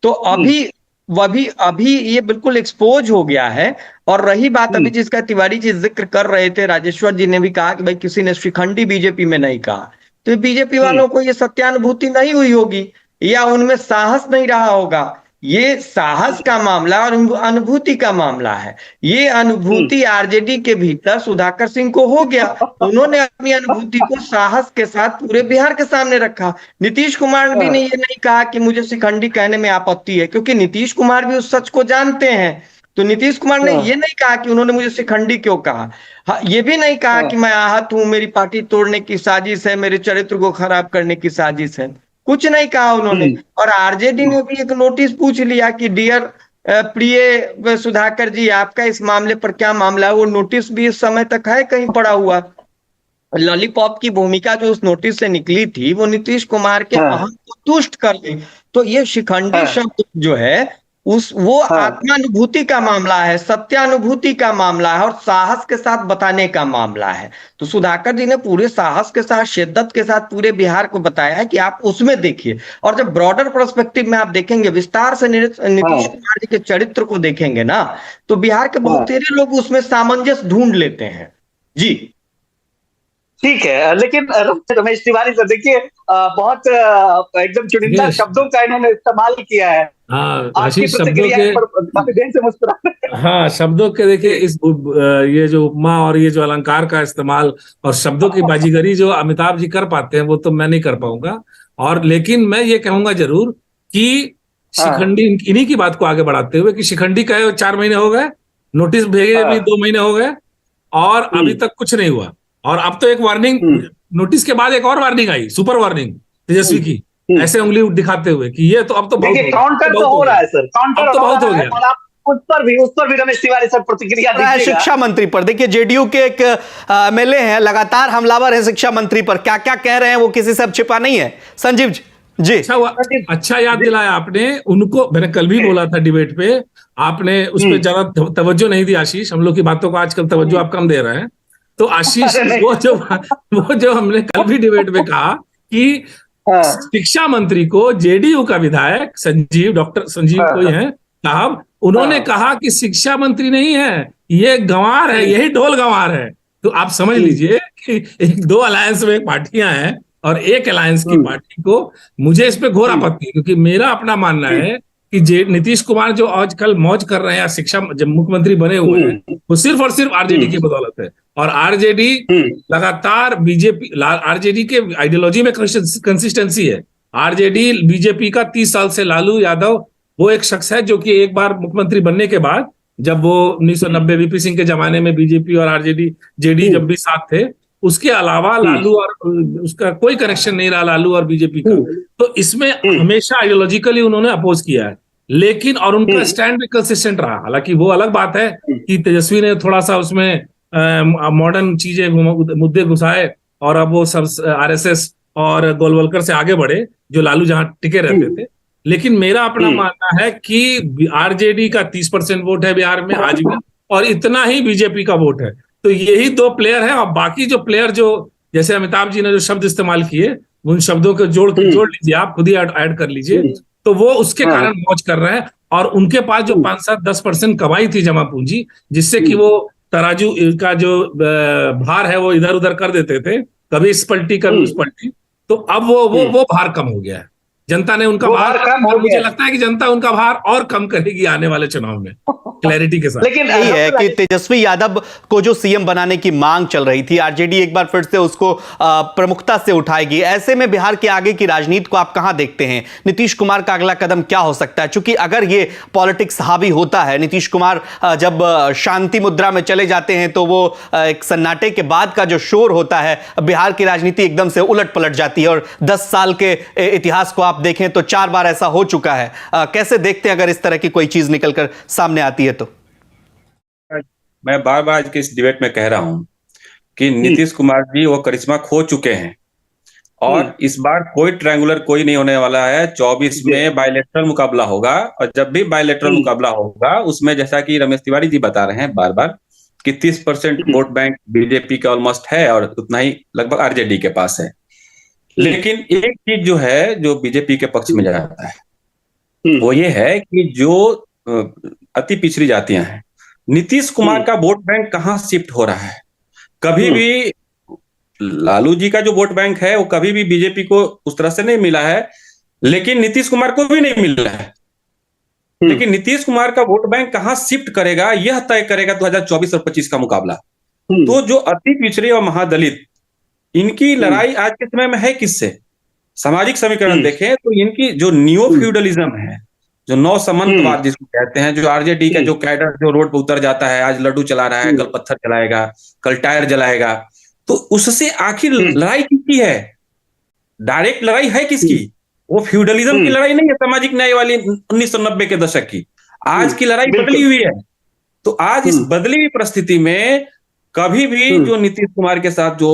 तो अभी ये बिल्कुल एक्सपोज हो गया है। और रही बात अभी जिसका तिवारी जी जिक्र कर रहे थे, राजेश्वर जी ने भी कहा कि भाई किसी ने शिखंडी बीजेपी में नहीं कहा, तो बीजेपी वालों को ये सत्यानुभूति नहीं हुई होगी या उनमें साहस नहीं रहा होगा। ये साहस का मामला और अनुभूति का मामला है। ये अनुभूति आरजेडी के भीतर सुधाकर सिंह को हो गया। उन्होंने अपनी अनुभूति को साहस के साथ पूरे बिहार के सामने रखा। नीतीश कुमार भी ने ये नहीं कहा कि मुझे शिखंडी कहने में आपत्ति है, क्योंकि नीतीश कुमार भी उस सच को जानते हैं। तो नीतीश कुमार ने ये नहीं कहा कि उन्होंने मुझे शिखंडी क्यों कहा। ये भी नहीं कहा कि मैं आहत हूं, मेरी पार्टी तोड़ने की साजिश है, मेरे चरित्र को खराब करने की साजिश है। कुछ नहीं कहा उन्होंने। और आरजेडी ने भी एक नोटिस पूछ लिया कि डियर प्रिय सुधाकर जी, आपका इस मामले पर क्या मामला है। वो नोटिस भी इस समय तक है कहीं पड़ा हुआ। लॉलीपॉप की भूमिका जो उस नोटिस से निकली थी वो नीतीश कुमार के अहम को तुष्ट कर दी। तो ये शिखंडी शब्द जो है वो आत्मानुभूति का मामला है, सत्यानुभूति का मामला है और साहस के साथ बताने का मामला है। तो सुधाकर जी ने पूरे साहस के साथ, शिद्दत के साथ पूरे बिहार को बताया है कि आप उसमें देखिए। और जब ब्रॉडर पर्सपेक्टिव में आप देखेंगे, विस्तार से नीतीश कुमार जी के चरित्र को देखेंगे ना, तो बिहार के बहुत सारे लोग उसमें सामंजस्य ढूंढ लेते हैं। जी ठीक है, लेकिन रमेश तिवारी सर देखिए, बहुत एकदम चुनिंदा शब्दों का इन्होंने इस्तेमाल किया है। हाँ, आपकी प्रतिक्रिया पर काफी देर से मुस्कुरा रहे हैं। हाँ, शब्दों के देखिए ये जो उपमा और ये जो अलंकार का इस्तेमाल और शब्दों की बाजीगरी जो अमिताभ जी कर पाते हैं वो तो मैं नहीं कर पाऊंगा। और लेकिन मैं ये कहूंगा जरूर कि शिखंडी, इन्हीं की बात को आगे बढ़ाते हुए कि शिखंडी कहे 4 महीने हो गए, नोटिस भेजे भी 2 महीने हो गए और अभी तक कुछ नहीं हुआ। और अब तो एक वार्निंग, नोटिस के बाद एक और वार्निंग आई, सुपर वार्निंग तेजस्वी की, ऐसे उंगली दिखाते हुए कि ये तो अब तो देखिए काउंटर तो हो रहा है सर, काउंटर तो बहुत हो गया। और आप उस पर भी रमेश तिवारी सर प्रतिक्रिया दीजिएगा। शिक्षा मंत्री पर देखिए, जेडीयू के एक एमएलए हैं, लगातार हमलावर है शिक्षा मंत्री पर, क्या क्या कह रहे हैं वो किसी से अब छिपा नहीं है। संजीव जी। अच्छा याद दिलाया आपने उनको, मैंने कल भी बोला था डिबेट पे, आपने उस पर ज्यादा तवज्जो नहीं दी आशीष। हम लोग की बातों को आजकल तवज्जो आप कम दे रहे हैं। तो आशीष, वो जो हमने कल भी डिबेट में कहा कि शिक्षा मंत्री को जेडीयू का विधायक डॉक्टर संजीव कोई है साहब, उन्होंने कहा कि शिक्षा मंत्री नहीं है, ये गंवार है, यही ढोल गंवार है। तो आप समझ लीजिए कि 2 अलायंस में पार्टियां हैं और एक अलायंस की पार्टी को, मुझे इस पे घोर आपत्ति है, क्योंकि मेरा अपना मानना है कि नीतीश कुमार जो आजकल मौज कर रहे हैं, शिक्षा जब मुख्यमंत्री बने हुए हैं, वो सिर्फ और सिर्फ आरजेडी की बदौलत है। और आरजेडी लगातार बीजेपी, आरजेडी के आइडियोलॉजी में कंसिस्टेंसी है। आरजेडी बीजेपी का 30 साल से, लालू यादव वो एक शख्स है जो कि एक बार मुख्यमंत्री बनने के बाद, जब वो 1990 वीपी सिंह के जमाने में बीजेपी और आरजेडी जेडी जब भी साथ थे, उसके अलावा लालू और उसका कोई कनेक्शन नहीं रहा, लालू और बीजेपी का। तो इसमें हमेशा आइडियोलॉजिकली उन्होंने अपोज किया है, लेकिन और उनका स्टैंड भी कंसिस्टेंट रहा। हालांकि वो अलग बात है कि तेजस्वी ने थोड़ा सा उसमें मॉडर्न चीजें, मुद्दे घुसाए और अब वो सब आरएसएस और गोलवलकर से आगे बढ़े, जो लालू जहां टिके रहते थे। लेकिन मेरा अपना मानना है कि आरजेडी का 30% वोट है बिहार में आज भी, और इतना ही बीजेपी का वोट है। तो यही 2 प्लेयर है, और बाकी जो प्लेयर, जो जैसे अमिताभ जी ने जो शब्द इस्तेमाल किए, उन शब्दों को जोड़ लीजिए, आप खुद ही ऐड कर लीजिए। तो वो उसके कारण मौज कर रहे हैं। और उनके पास जो 5-7-10% कमाई थी जमा पूंजी, जिससे कि वो तराजू का जो भार है वो इधर उधर कर देते थे, कभी इस पलटी कभी उस पलटी, तो अब वो भार कम हो गया है। जनता ने उनका भार कम हो गया। मुझे लगता है कि जनता उनका भार और कम करेगी आने वाले चुनाव में, क्लैरिटी के साथ। लेकिन यही है कि तेजस्वी यादव को जो सीएम बनाने की मांग चल रही थी, आरजेडी एक बार फिर से उसको प्रमुखता से उठाएगी। ऐसे में बिहार के आगे की राजनीति को आप कहां देखते हैं? नीतीश कुमार का अगला कदम क्या हो सकता है? चूंकि अगर ये पॉलिटिक्स हावी होता है, नीतीश कुमार जब शांति मुद्रा में चले जाते हैं तो वो एक सन्नाटे के बाद का जो शोर होता है, बिहार की राजनीति एकदम से उलट पलट जाती है। और 10 साल के इतिहास को आप देखें तो 4 बार ऐसा हो चुका है। कैसे देखते हैं अगर इस तरह की कोई चीज निकलकर सामने आती है तो? मैं बार बार आज के इस डिबेट में कह रहा हूं कि नीतीश कुमार जी वो करिश्मा खो चुके हैं, और इस बार कोई ट्रायंगुलर कोई नहीं होने वाला है। 24 में बायलैटरल मुकाबला होगा, और जब भी बायलैटरल मुकाबला होगा उसमें, जैसा कि रमेश तिवारी जी बता रहे हैं बार बार, कि 30% वोट बैंक बीजेपी का ऑलमोस्ट है और उतना ही लगभग आरजेडी के पास है। लेकिन एक चीज जो है, जो बीजेपी के पक्ष में जाता है, वो ये है कि जो अति पिछड़ी जातियां हैं, नीतीश कुमार का वोट बैंक कहां शिफ्ट हो रहा है। कभी भी लालू जी का जो वोट बैंक है वो कभी भी बीजेपी को उस तरह से नहीं मिला है, लेकिन नीतीश कुमार को भी नहीं मिला है। लेकिन नीतीश कुमार का वोट बैंक कहां शिफ्ट करेगा, यह तय करेगा 2024 और 25 का मुकाबला। तो जो अति पिछड़े और महादलित, इनकी लड़ाई आज के समय में है किससे? सामाजिक समीकरण देखें तो इनकी जो नियो फ्यूडलिज्म है, जो नौ सामंतवाद जिसको कहते हैं, जो आरजेडी का जो कैडर जो रोड पर उतर जाता है, आज लड्डू चला रहा है, कल पत्थर चलाएगा, कल टायर जलाएगा, तो उससे आखिर लड़ाई किसकी है? डायरेक्ट लड़ाई है किसकी? वो फ्यूडलिज्म की लड़ाई नहीं है सामाजिक न्याय वाली 1990 के दशक की। आज की लड़ाई बदली हुई है। तो आज इस बदली हुई परिस्थिति में कभी भी जो नीतीश कुमार के साथ जो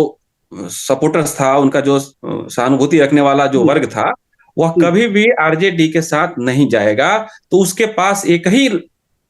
सपोर्टर्स था, उनका जो सहानुभूति रखने वाला जो वर्ग था, वह कभी भी आरजेडी के साथ नहीं जाएगा। तो उसके पास एक ही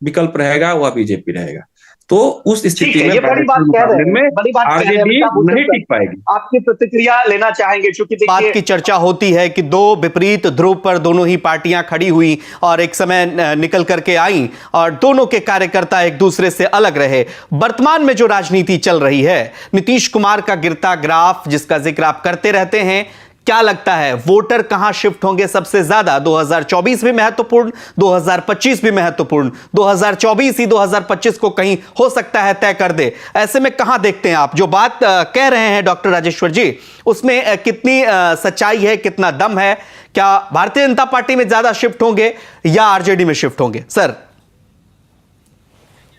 विकल्प रहेगा, वह बीजेपी रहेगा। तो उस स्थिति में बड़ी बात कह रहे हैं, बड़ी बात आरजेडी नहीं टिक पाएगी। आपकी प्रतिक्रिया लेना चाहेंगे, क्योंकि बात की चर्चा होती है कि दो विपरीत ध्रुव पर दोनों ही पार्टियां खड़ी हुई और एक समय निकल करके आई और दोनों के कार्यकर्ता एक दूसरे से अलग रहे। वर्तमान में जो राजनीति चल रही है, नीतीश कुमार का गिरता ग्राफ जिसका जिक्र आप करते रहते हैं, क्या लगता है वोटर कहां शिफ्ट होंगे सबसे ज्यादा? 2024 भी महत्वपूर्ण, 2025 भी महत्वपूर्ण, 2024 ही 2025 को कहीं हो सकता है तय कर दे। ऐसे में कहां देखते हैं आप? जो बात कह रहे हैं डॉक्टर राजेश्वर जी, उसमें कितनी सच्चाई है, कितना दम है? क्या भारतीय जनता पार्टी में ज्यादा शिफ्ट होंगे या आरजेडी में शिफ्ट होंगे? सर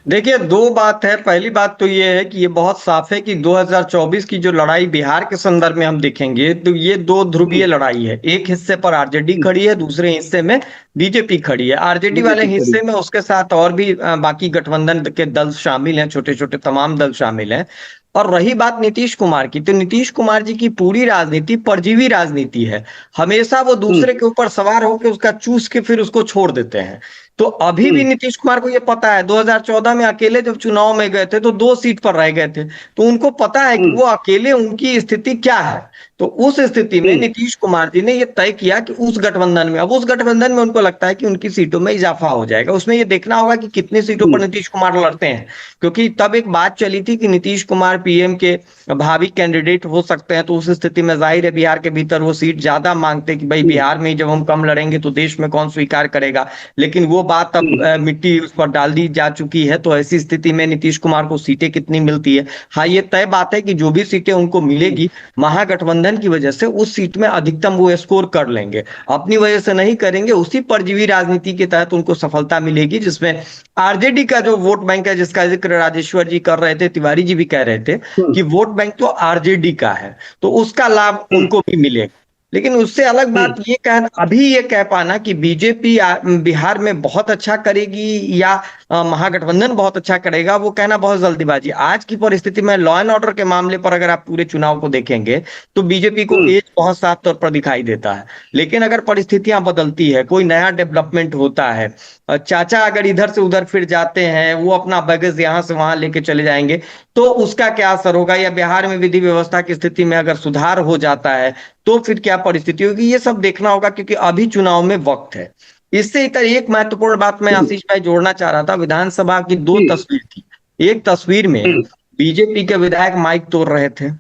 देखिए, दो बात है। पहली बात तो ये है कि ये बहुत साफ है कि 2024 की जो लड़ाई बिहार के संदर्भ में हम देखेंगे तो ये दो ध्रुवीय लड़ाई है। एक हिस्से पर आरजेडी खड़ी है, दूसरे हिस्से में बीजेपी खड़ी है। आरजेडी वाले हिस्से में उसके साथ और भी बाकी गठबंधन के दल शामिल हैं, छोटे छोटे तमाम दल शामिल हैं। और रही बात नीतीश कुमार की, तो नीतीश कुमार जी की पूरी राजनीति परजीवी राजनीति है। हमेशा वो दूसरे के ऊपर सवार होकर उसका चूस के फिर उसको छोड़ देते हैं। तो अभी भी नीतीश कुमार को ये पता है, 2014 में अकेले जब चुनाव में गए थे तो 2 सीट पर रह गए थे, तो उनको पता है कि वो अकेले उनकी स्थिति क्या है। तो उस स्थिति में नीतीश कुमार जी ने ये तय किया कि उस गठबंधन में, अब उस गठबंधन में उनको लगता है कि उनकी सीटों में इजाफा हो जाएगा। उसमें ये देखना होगा कि कितनी सीटों पर नीतीश कुमार लड़ते हैं, क्योंकि तब एक बात चली थी कि नीतीश कुमार पीएम के भावी कैंडिडेट हो सकते हैं। तो उस स्थिति में जाहिर है बिहार के भीतर वो सीट ज्यादा मांगते कि भाई बिहार में जब हम कम लड़ेंगे तो देश में कौन स्वीकार करेगा। लेकिन वो बात अब मिट्टी उस पर डाल दी जा चुकी है। तो ऐसी स्थिति में नीतीश कुमार को सीटें कितनी मिलती है, हाँ ये तय बात है कि जो भी सीटें उनको मिलेगी महागठबंधन की वजह से उस सीट में अधिकतम वो स्कोर कर लेंगे, अपनी वजह से नहीं करेंगे। उसी परजीवी राजनीति के तहत उनको सफलता मिलेगी, जिसमें आरजेडी का जो वोट बैंक है जिसका जिक्र राजेश्वर जी कर रहे थे, तिवारी जी भी कह रहे थे कि वोट बैंक तो आरजेडी का है, तो उसका लाभ उनको भी मिलेगा। लेकिन उससे अलग बात ये कह पाना कि बीजेपी बिहार में बहुत अच्छा करेगी या महागठबंधन बहुत अच्छा करेगा, वो कहना बहुत जल्दीबाजी। आज की परिस्थिति में लॉ एंड ऑर्डर के मामले पर अगर आप पूरे चुनाव को देखेंगे तो बीजेपी को एज बहुत साफ तौर पर दिखाई देता है। लेकिन अगर परिस्थितियां बदलती है, कोई नया डेवलपमेंट होता है, चाचा अगर इधर से उधर फिर जाते हैं, वो अपना बैगेज यहां से वहां लेके चले जाएंगे, तो उसका क्या असर होगा? या बिहार में विधि व्यवस्था की स्थिति में अगर सुधार हो जाता है तो फिर क्या परिस्थिति होगी? ये सब देखना होगा, क्योंकि अभी चुनाव में वक्त है। इससे इतर एक महत्वपूर्ण बात मैं आशीष भाई जोड़ना चाह रहा था। विधानसभा की 2 तस्वीर थी। एक तस्वीर में बीजेपी के विधायक माइक तोड़ रहे थे,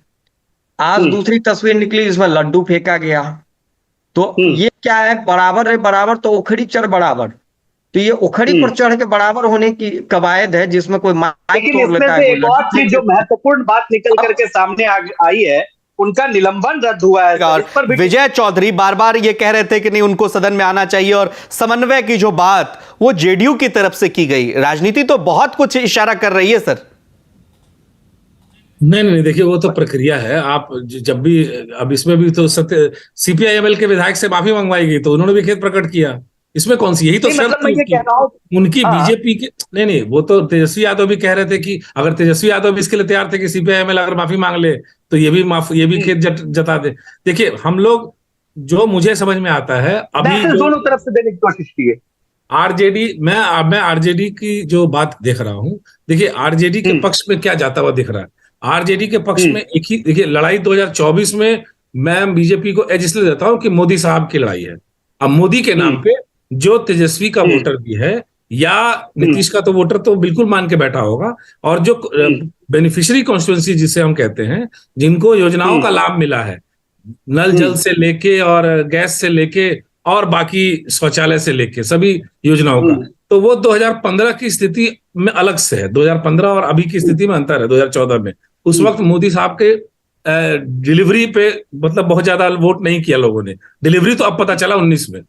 आज दूसरी तस्वीर निकली जिसमें लड्डू फेंका गया। तो ये क्या है? बराबर है बराबर तो उखड़ी चढ़ बराबर। तो ये उखड़ी पर चढ़ के बराबर होने की कवायद है, जिसमें कोई माइक तोड़ लेता है। एक और चीज जो महत्वपूर्ण बात निकल करके सामने आई है, उनका निलंबन रद्द हुआ है। और विजय चौधरी बार बार ये कह रहे थे कि नहीं उनको सदन में आना चाहिए, और समन्वय की जो बात वो जेडीयू की तरफ से की गई। राजनीति तो बहुत कुछ इशारा कर रही है सर। नहीं, देखिए वो तो प्रक्रिया है। आप जब भी, अब इसमें भी तो सीपीआईएमएल के विधायक से माफी मंगवाई गई तो उन्होंने भी खेद प्रकट किया। इसमें कौन सी, यही तो शर्त थी उनकी बीजेपी के। नहीं, वो तो तेजस्वी यादव भी कह रहे थे कि अगर तेजस्वी यादव भी इसके लिए तैयार थे कि सीपीआईएमएल अगर माफी मांग ले तो ये भी खेद जता दे। देखिए हम लोग, जो मुझे समझ में आता है अभी दोनों तरफ से देने की कोशिश की है आरजेडी, मैं आरजेडी की जो बात देख रहा हूं, देखिए आरजेडी के पक्ष में क्या जाता हुआ दिख रहा है। आरजेडी के पक्ष में एक ही, देखिए लड़ाई 2024 में मैं बीजेपी को एज इसलिए देता हूं कि मोदी साहब की लड़ाई है। अब मोदी के नाम पे जो तेजस्वी का वोटर भी है या नीतीश का तो वोटर तो बिल्कुल मान के बैठा होगा, और जो बेनिफिशियरी कॉन्स्टिट्यूएंसी जिसे हम कहते हैं, जिनको योजनाओं का लाभ मिला है, नल जल से लेके और गैस से लेके और बाकी शौचालय से लेके सभी योजनाओं का, तो वो 2015 की स्थिति में अलग से है। 2015 और अभी की स्थिति में अंतर है। 2014 में उस वक्त मोदी साहब के डिलीवरी पे मतलब बहुत ज्यादा वोट नहीं किया लोगों ने। डिलीवरी तो अब पता चला 19 में,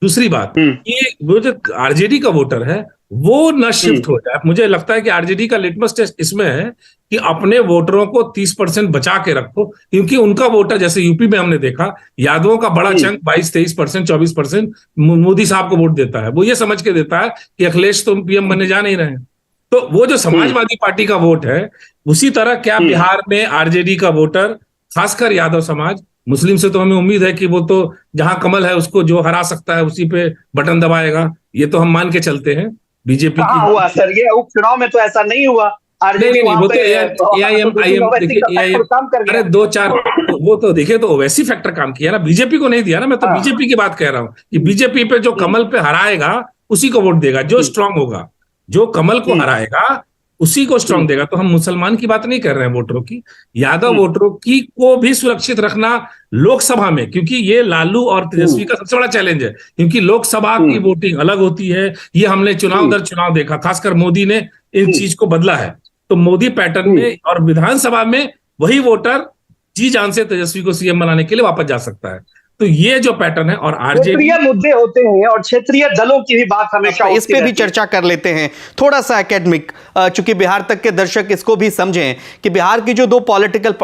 दूसरी बात कि वो जो आरजेडी का वोटर है वो न शिफ्ट हो जाए। मुझे लगता है कि आरजेडी का लिटमस टेस्ट इसमें है कि अपने वोटरों को 30% बचा के रखो, क्योंकि उनका वोटर, जैसे यूपी में हमने देखा, यादवों का बड़ा चंक 22-23%, 24% मोदी साहब को वोट देता है। वो ये समझ के देता है कि अखिलेश तो पीएम बनने जा नहीं रहे हैं। तो वो जो समाजवादी पार्टी का वोट है, उसी तरह क्या बिहार में आरजेडी का वोटर, खासकर यादव समाज, मुस्लिम से तो हमें उम्मीद है कि वो तो जहां कमल है उसको जो हरा सकता है उसी पे बटन दबाएगा, ये तो हम मान के चलते हैं। बीजेपी की हुआ सर, ये उपचुनाव में तो ऐसा नहीं हुआ। नहीं, वो तो AIM देखिए, AIM अरे 2-4 वो तो देखिए, तो ओवैसी फैक्टर काम किया ना, बीजेपी को नहीं दिया ना। मैं तो बीजेपी की बात कह रहा हूँ कि बीजेपी पे जो कमल पे हराएगा उसी को वोट देगा, जो स्ट्रांग होगा, जो कमल को हराएगा उसी को स्ट्रांग देगा। तो हम मुसलमान की बात नहीं कर रहे हैं वोटरों की, यादव वोटरों की को भी सुरक्षित रखना लोकसभा में, क्योंकि ये लालू और तेजस्वी का सबसे बड़ा चैलेंज है, क्योंकि लोकसभा की वोटिंग अलग होती है। ये हमने चुनाव दर चुनाव देखा, खासकर मोदी ने इन चीज को बदला है। तो मोदी पैटर्न में और विधानसभा में वही वोटर जी जान से तेजस्वी को सीएम बनाने के लिए वापस जा सकता है। तो ये जो पैटर्न है, और आरजेडी मुद्दे होते हैं और क्षेत्रीय दलों की भी बात हमेशा, इस पे भी चर्चा कर लेते हैं थोड़ा सा एकेडमिक, चूंकि बिहार तक के दर्शक इसको भी समझें कि बिहार की जो दो पॉलिटिकल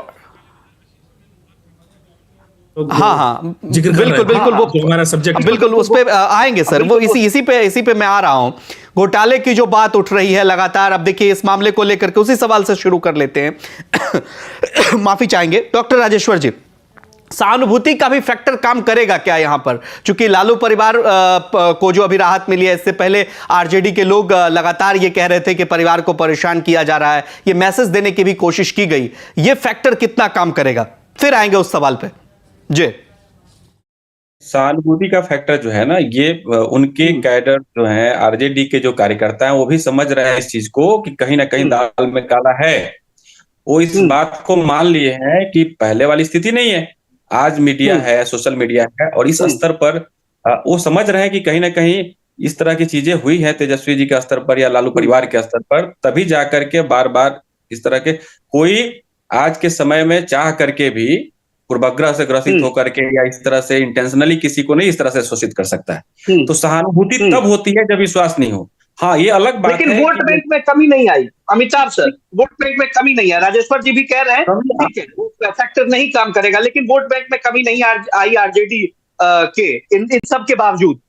हाँ बिल्कुल वो हमारा सब्जेक्ट, बिल्कुल उस पे आएंगे सर। वो इसी पे मैं आ रहा हूं। घोटाले की जो बात उठ रही है लगातार, अब देखिए इस मामले को लेकर के उसी सवाल से शुरू कर लेते हैं। माफी चाहेंगे डॉक्टर राजेश्वर जी, सहानुभूति का भी फैक्टर काम करेगा क्या यहां पर? क्योंकि लालू परिवार को जो अभी राहत मिली है, इससे पहले आरजेडी के लोग लगातार ये कह रहे थे कि परिवार को परेशान किया जा रहा है, ये मैसेज देने की भी कोशिश की गई। ये फैक्टर कितना काम करेगा? फिर आएंगे उस सवाल पे जी। सहानुभूति का फैक्टर जो है ना, ये उनके कैडर जो है, आरजेडी के जो कार्यकर्ता हैं, वो भी समझ रहे हैं इस चीज को कि कहीं ना कहीं दाल में काला है। वो इस बात को मान लिए हैं कि पहले वाली स्थिति नहीं है। आज मीडिया है, सोशल मीडिया है, और इस स्तर पर वो समझ रहे हैं कि कहीं ना कहीं इस तरह की चीजें हुई है तेजस्वी जी के स्तर पर या लालू परिवार के स्तर पर, तभी जाकर के बार बार इस तरह के कोई आज के समय में चाह करके भी पूर्वाग्रह से ग्रसित होकर के या इस तरह से इंटेंशनली किसी को नहीं इस तरह से शोषित कर सकता है। तो सहानुभूति तब होती है जब विश्वास नहीं हो। हाँ, ये अलग बात है। लेकिन वोट बैंक में कमी नहीं आई अमिताभ सर, वोट बैंक में कमी नहीं है। राजेश्वर जी भी कह रहे हैं ठीक है फैक्टर नहीं काम करेगा, लेकिन वोट बैंक में कमी नहीं आई आरजेडी के इन सब के बावजूद।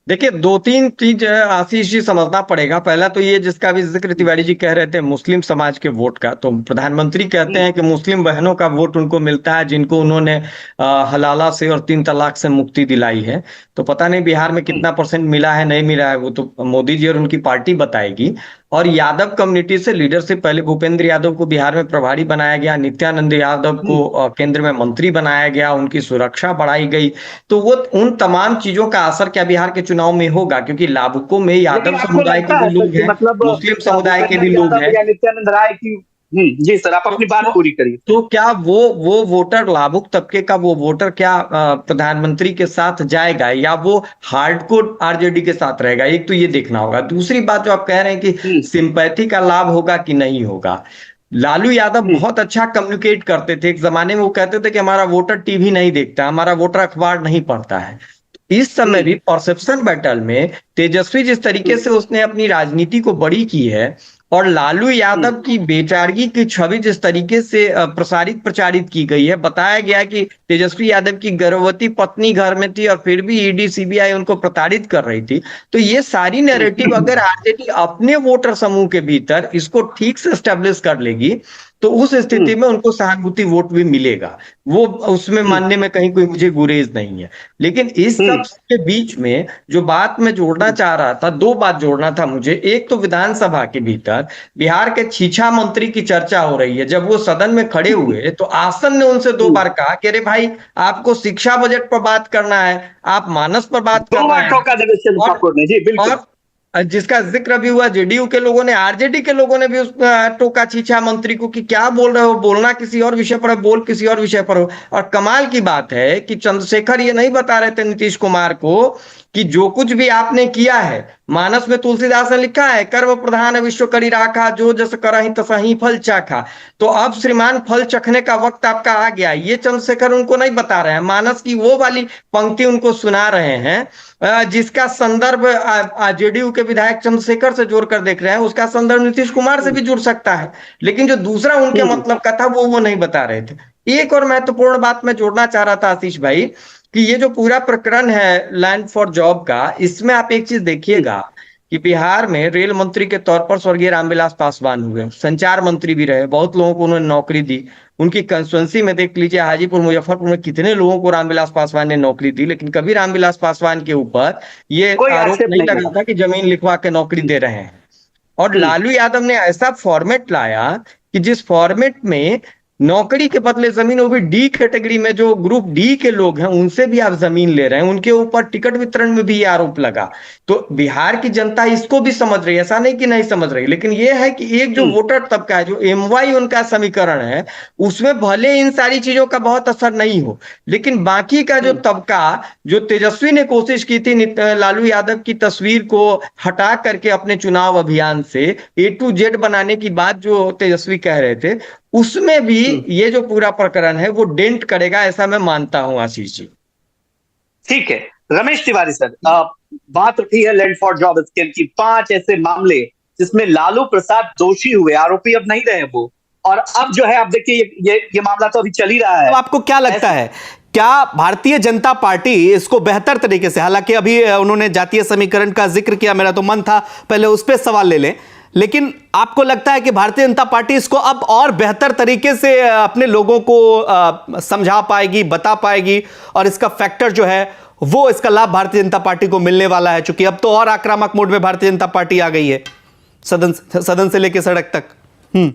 देखिए, 2-3 चीज आशीष जी समझना पड़ेगा। पहला तो ये जिसका भी जिक्र तिवारी जी कह रहे थे, मुस्लिम समाज के वोट का, तो प्रधानमंत्री कहते हैं कि मुस्लिम बहनों का वोट उनको मिलता है जिनको उन्होंने हलाला से और 3 तलाक से मुक्ति दिलाई है। तो पता नहीं बिहार में कितना % मिला है, नहीं मिला है, वो तो मोदी जी और उनकी पार्टी बताएगी। और यादव कम्युनिटी से लीडरशिप, पहले भूपेंद्र यादव को बिहार में प्रभारी बनाया गया, नित्यानंद यादव को केंद्र में मंत्री बनाया गया, उनकी सुरक्षा बढ़ाई गई। तो वो उन तमाम चीजों का असर क्या बिहार के चुनाव में होगा? क्योंकि लाभुकों में यादव समुदाय के भी लोग हैं, मुस्लिम समुदाय के भी लोग हैं। नित्यानंद राय की जी सर, आप अपनी बात पूरी करिए। तो क्या वो वोटर, लाभुक तबके का वो वोटर क्या प्रधानमंत्री के साथ जाएगा या वो हार्डकोर आरजेडी के साथ रहेगा? एक तो ये देखना होगा। दूसरी बात जो आप कह रहे हैं कि सिंपैथी का लाभ होगा कि नहीं होगा, लालू यादव बहुत अच्छा कम्युनिकेट करते थे। एक जमाने में वो कहते थे कि हमारा वोटर टीवी नहीं देखता, हमारा वोटर अखबार नहीं पढ़ता है। इस समय भी परसेप्शन बैटल में तेजस्वी जिस तरीके से उसने अपनी राजनीति को बड़ी की है, और लालू यादव की बेचारगी की छवि जिस तरीके से प्रचारित की गई है, बताया गया कि तेजस्वी यादव की गर्भवती पत्नी घर में थी और फिर भी ईडी सीबीआई उनको प्रताड़ित कर रही थी। तो ये सारी नैरेटिव अगर आरजेडी अपने वोटर समूह के भीतर इसको ठीक से एस्टेब्लिश कर लेगी, तो उस स्थिति में उनको सहानुभूति वोट भी मिलेगा। वो उसमें मानने में कहीं कोई मुझे गुरेज नहीं है। लेकिन इस सब के बीच में जो बात मैं जोड़ना चाह रहा था, 2 बात जोड़ना था मुझे। एक तो विधानसभा के भीतर बिहार के शिक्षा मंत्री की चर्चा हो रही है। जब वो सदन में खड़े हुए तो आसन ने उनसे 2 बार कहा कि अरे भाई, आपको शिक्षा बजट पर बात करना है, आप मानस पर बात करना है। और जिसका जिक्र भी हुआ, जेडीयू के लोगों ने, आरजेडी के लोगों ने भी उस टोका शिक्षा मंत्री को कि क्या बोल रहे हो, बोलना किसी और विषय पर है, बोल किसी और विषय पर हो। और कमाल की बात है कि चंद्रशेखर ये नहीं बता रहे थे नीतीश कुमार को कि जो कुछ भी आपने किया है, मानस में तुलसीदास ने लिखा है, कर्म प्रधान विश्व करी राखा, जो जस करहि तसहि फल चाखा। तो अब श्रीमान फल चखने का वक्त आपका आ गया। ये चंद्रशेखर उनको नहीं बता रहे हैं, मानस की वो वाली पंक्ति उनको सुना रहे हैं जिसका संदर्भ जेडीयू के विधायक चंद्रशेखर से जोड़कर देख रहे हैं, उसका संदर्भ नीतीश कुमार से भी जुड़ सकता है, लेकिन जो दूसरा उनके मतलब का था वो नहीं बता रहे थे। एक और महत्वपूर्ण बात मैं जोड़ना चाह रहा था आशीष भाई, कि ये जो पूरा प्रकरण है लैंड फॉर जॉब का, इसमें आप एक चीज देखिएगा कि बिहार में रेल मंत्री के तौर पर स्वर्गीय रामविलास पासवान हुए, संचार मंत्री भी रहे, बहुत लोगों को उन्होंने नौकरी दी। उनकी कंस्टिट्यूंसी में देख लीजिए, हाजीपुर मुजफ्फरपुर में कितने लोगों को रामविलास पासवान ने नौकरी दी, लेकिन कभी रामविलास पासवान के ऊपर ये आरोप नहीं लगा था कि जमीन लिखवा के नौकरी दे रहे हैं। और लालू यादव ने ऐसा फॉर्मेट लाया कि जिस फॉर्मेट में नौकरी के बदले जमीन, वो भी डी कैटेगरी में, जो ग्रुप डी के लोग हैं उनसे भी आप जमीन ले रहे हैं, उनके ऊपर टिकट वितरण में भी ये आरोप लगा। तो बिहार की जनता इसको भी समझ रही है, ऐसा नहीं कि नहीं समझ रही, लेकिन ये है कि एक जो वोटर तबका है, जो एमवाई उनका समीकरण है, उसमें भले इन सारी चीजों का बहुत असर नहीं हो, लेकिन बाकी का जो तबका, जो तेजस्वी ने कोशिश की थी लालू यादव की तस्वीर को हटा करके अपने चुनाव अभियान से A to Z बनाने की बात जो तेजस्वी कह रहे थे, उसमें भी ये जो पूरा प्रकरण है वो डेंट करेगा, ऐसा मैं मानता हूं आशीष जी। ठीक है रमेश तिवारी सर, बात उठी है लैंड फॉर जॉब स्कीम की। 5 ऐसे मामले जिसमें लालू प्रसाद दोषी हुए, आरोपी अब नहीं रहे वो, और अब जो है, आप देखिए ये मामला तो अभी चल ही रहा है। तो आपको क्या लगता है, क्या भारतीय जनता पार्टी इसको बेहतर तरीके से, हालांकि अभी उन्होंने जातीय समीकरण का जिक्र किया, मेरा तो मन था पहले उस पर सवाल ले लें, लेकिन आपको लगता है कि भारतीय जनता पार्टी इसको अब और बेहतर तरीके से अपने लोगों को समझा पाएगी, बता पाएगी, और इसका फैक्टर जो है वो, इसका लाभ भारतीय जनता पार्टी को मिलने वाला है, क्योंकि अब तो और आक्रामक मोड में भारतीय जनता पार्टी आ गई है, सदन से लेकर सड़क तक।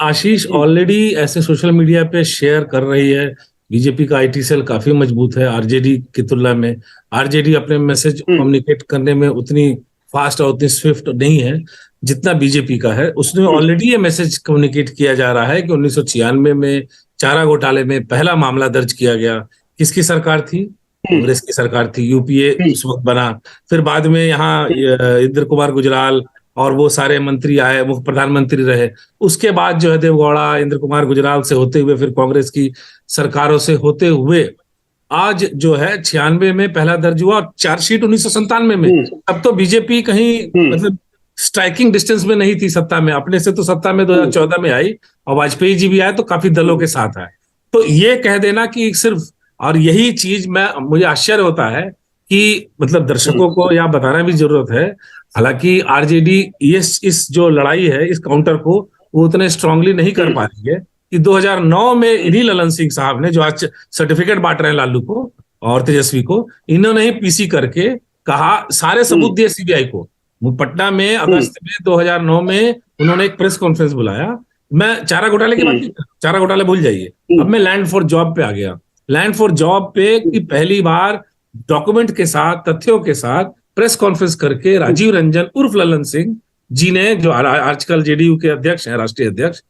आशीष ऑलरेडी ऐसे सोशल मीडिया पे शेयर कर रही है। बीजेपी का आईटी सेल काफी मजबूत है आरजेडी की तुलना में। आरजेडी अपने मैसेज कम्युनिकेट करने में उतनी फास्ट और उतनी स्विफ्ट नहीं है जितना बीजेपी का है। उसने ऑलरेडी ये मैसेज कम्युनिकेट किया जा रहा है कि 1996 में चारा घोटाले में पहला मामला दर्ज किया गया। किसकी सरकार थी? कांग्रेस की सरकार थी, यूपीए उस वक्त बना। फिर बाद में यहाँ इंद्र कुमार गुजराल और वो सारे मंत्री आए, मुख्य प्रधानमंत्री रहे। उसके बाद जो है देवगौड़ा, इंद्र कुमार गुजराल से होते हुए फिर कांग्रेस की सरकारों से होते हुए आज जो है 96 में पहला दर्ज हुआ, चार्जशीट 1997 में। अब तो बीजेपी कहीं मतलब स्ट्राइकिंग डिस्टेंस में नहीं थी सत्ता में, अपने से तो सत्ता में 2014 में आई, और वाजपेयी जी भी आए तो काफी दलों के साथ आए। तो ये कह देना कि सिर्फ, और यही चीज मुझे आश्चर्य होता है कि मतलब दर्शकों को यह बताना भी जरूरत है, हालांकि आरजेडी इस जो लड़ाई है, इस काउंटर को वो उतने स्ट्रांगली नहीं कर पा रही है कि 2009 में इन्हीं ललन सिंह साहब ने, जो आज सर्टिफिकेट बांट रहे हैं लालू को और तेजस्वी को, इन्होंने ही पीसी करके कहा, सारे सबूत दिए सीबीआई को। पटना में अगस्त में 2009 में उन्होंने एक प्रेस कॉन्फ्रेंस बुलाया। मैं चारा घोटाले की बात नहीं कर रहा, चारा घोटाले भूल जाइए, अब मैं लैंड फॉर जॉब पे आ गया। लैंड फॉर जॉब पे की पहली बार डॉक्यूमेंट के साथ, तथ्यों के साथ प्रेस कॉन्फ्रेंस करके राजीव रंजन उर्फ ललन सिंह जी ने, जो आजकल जेडीयू के अध्यक्ष हैं, राष्ट्रीय अध्यक्ष,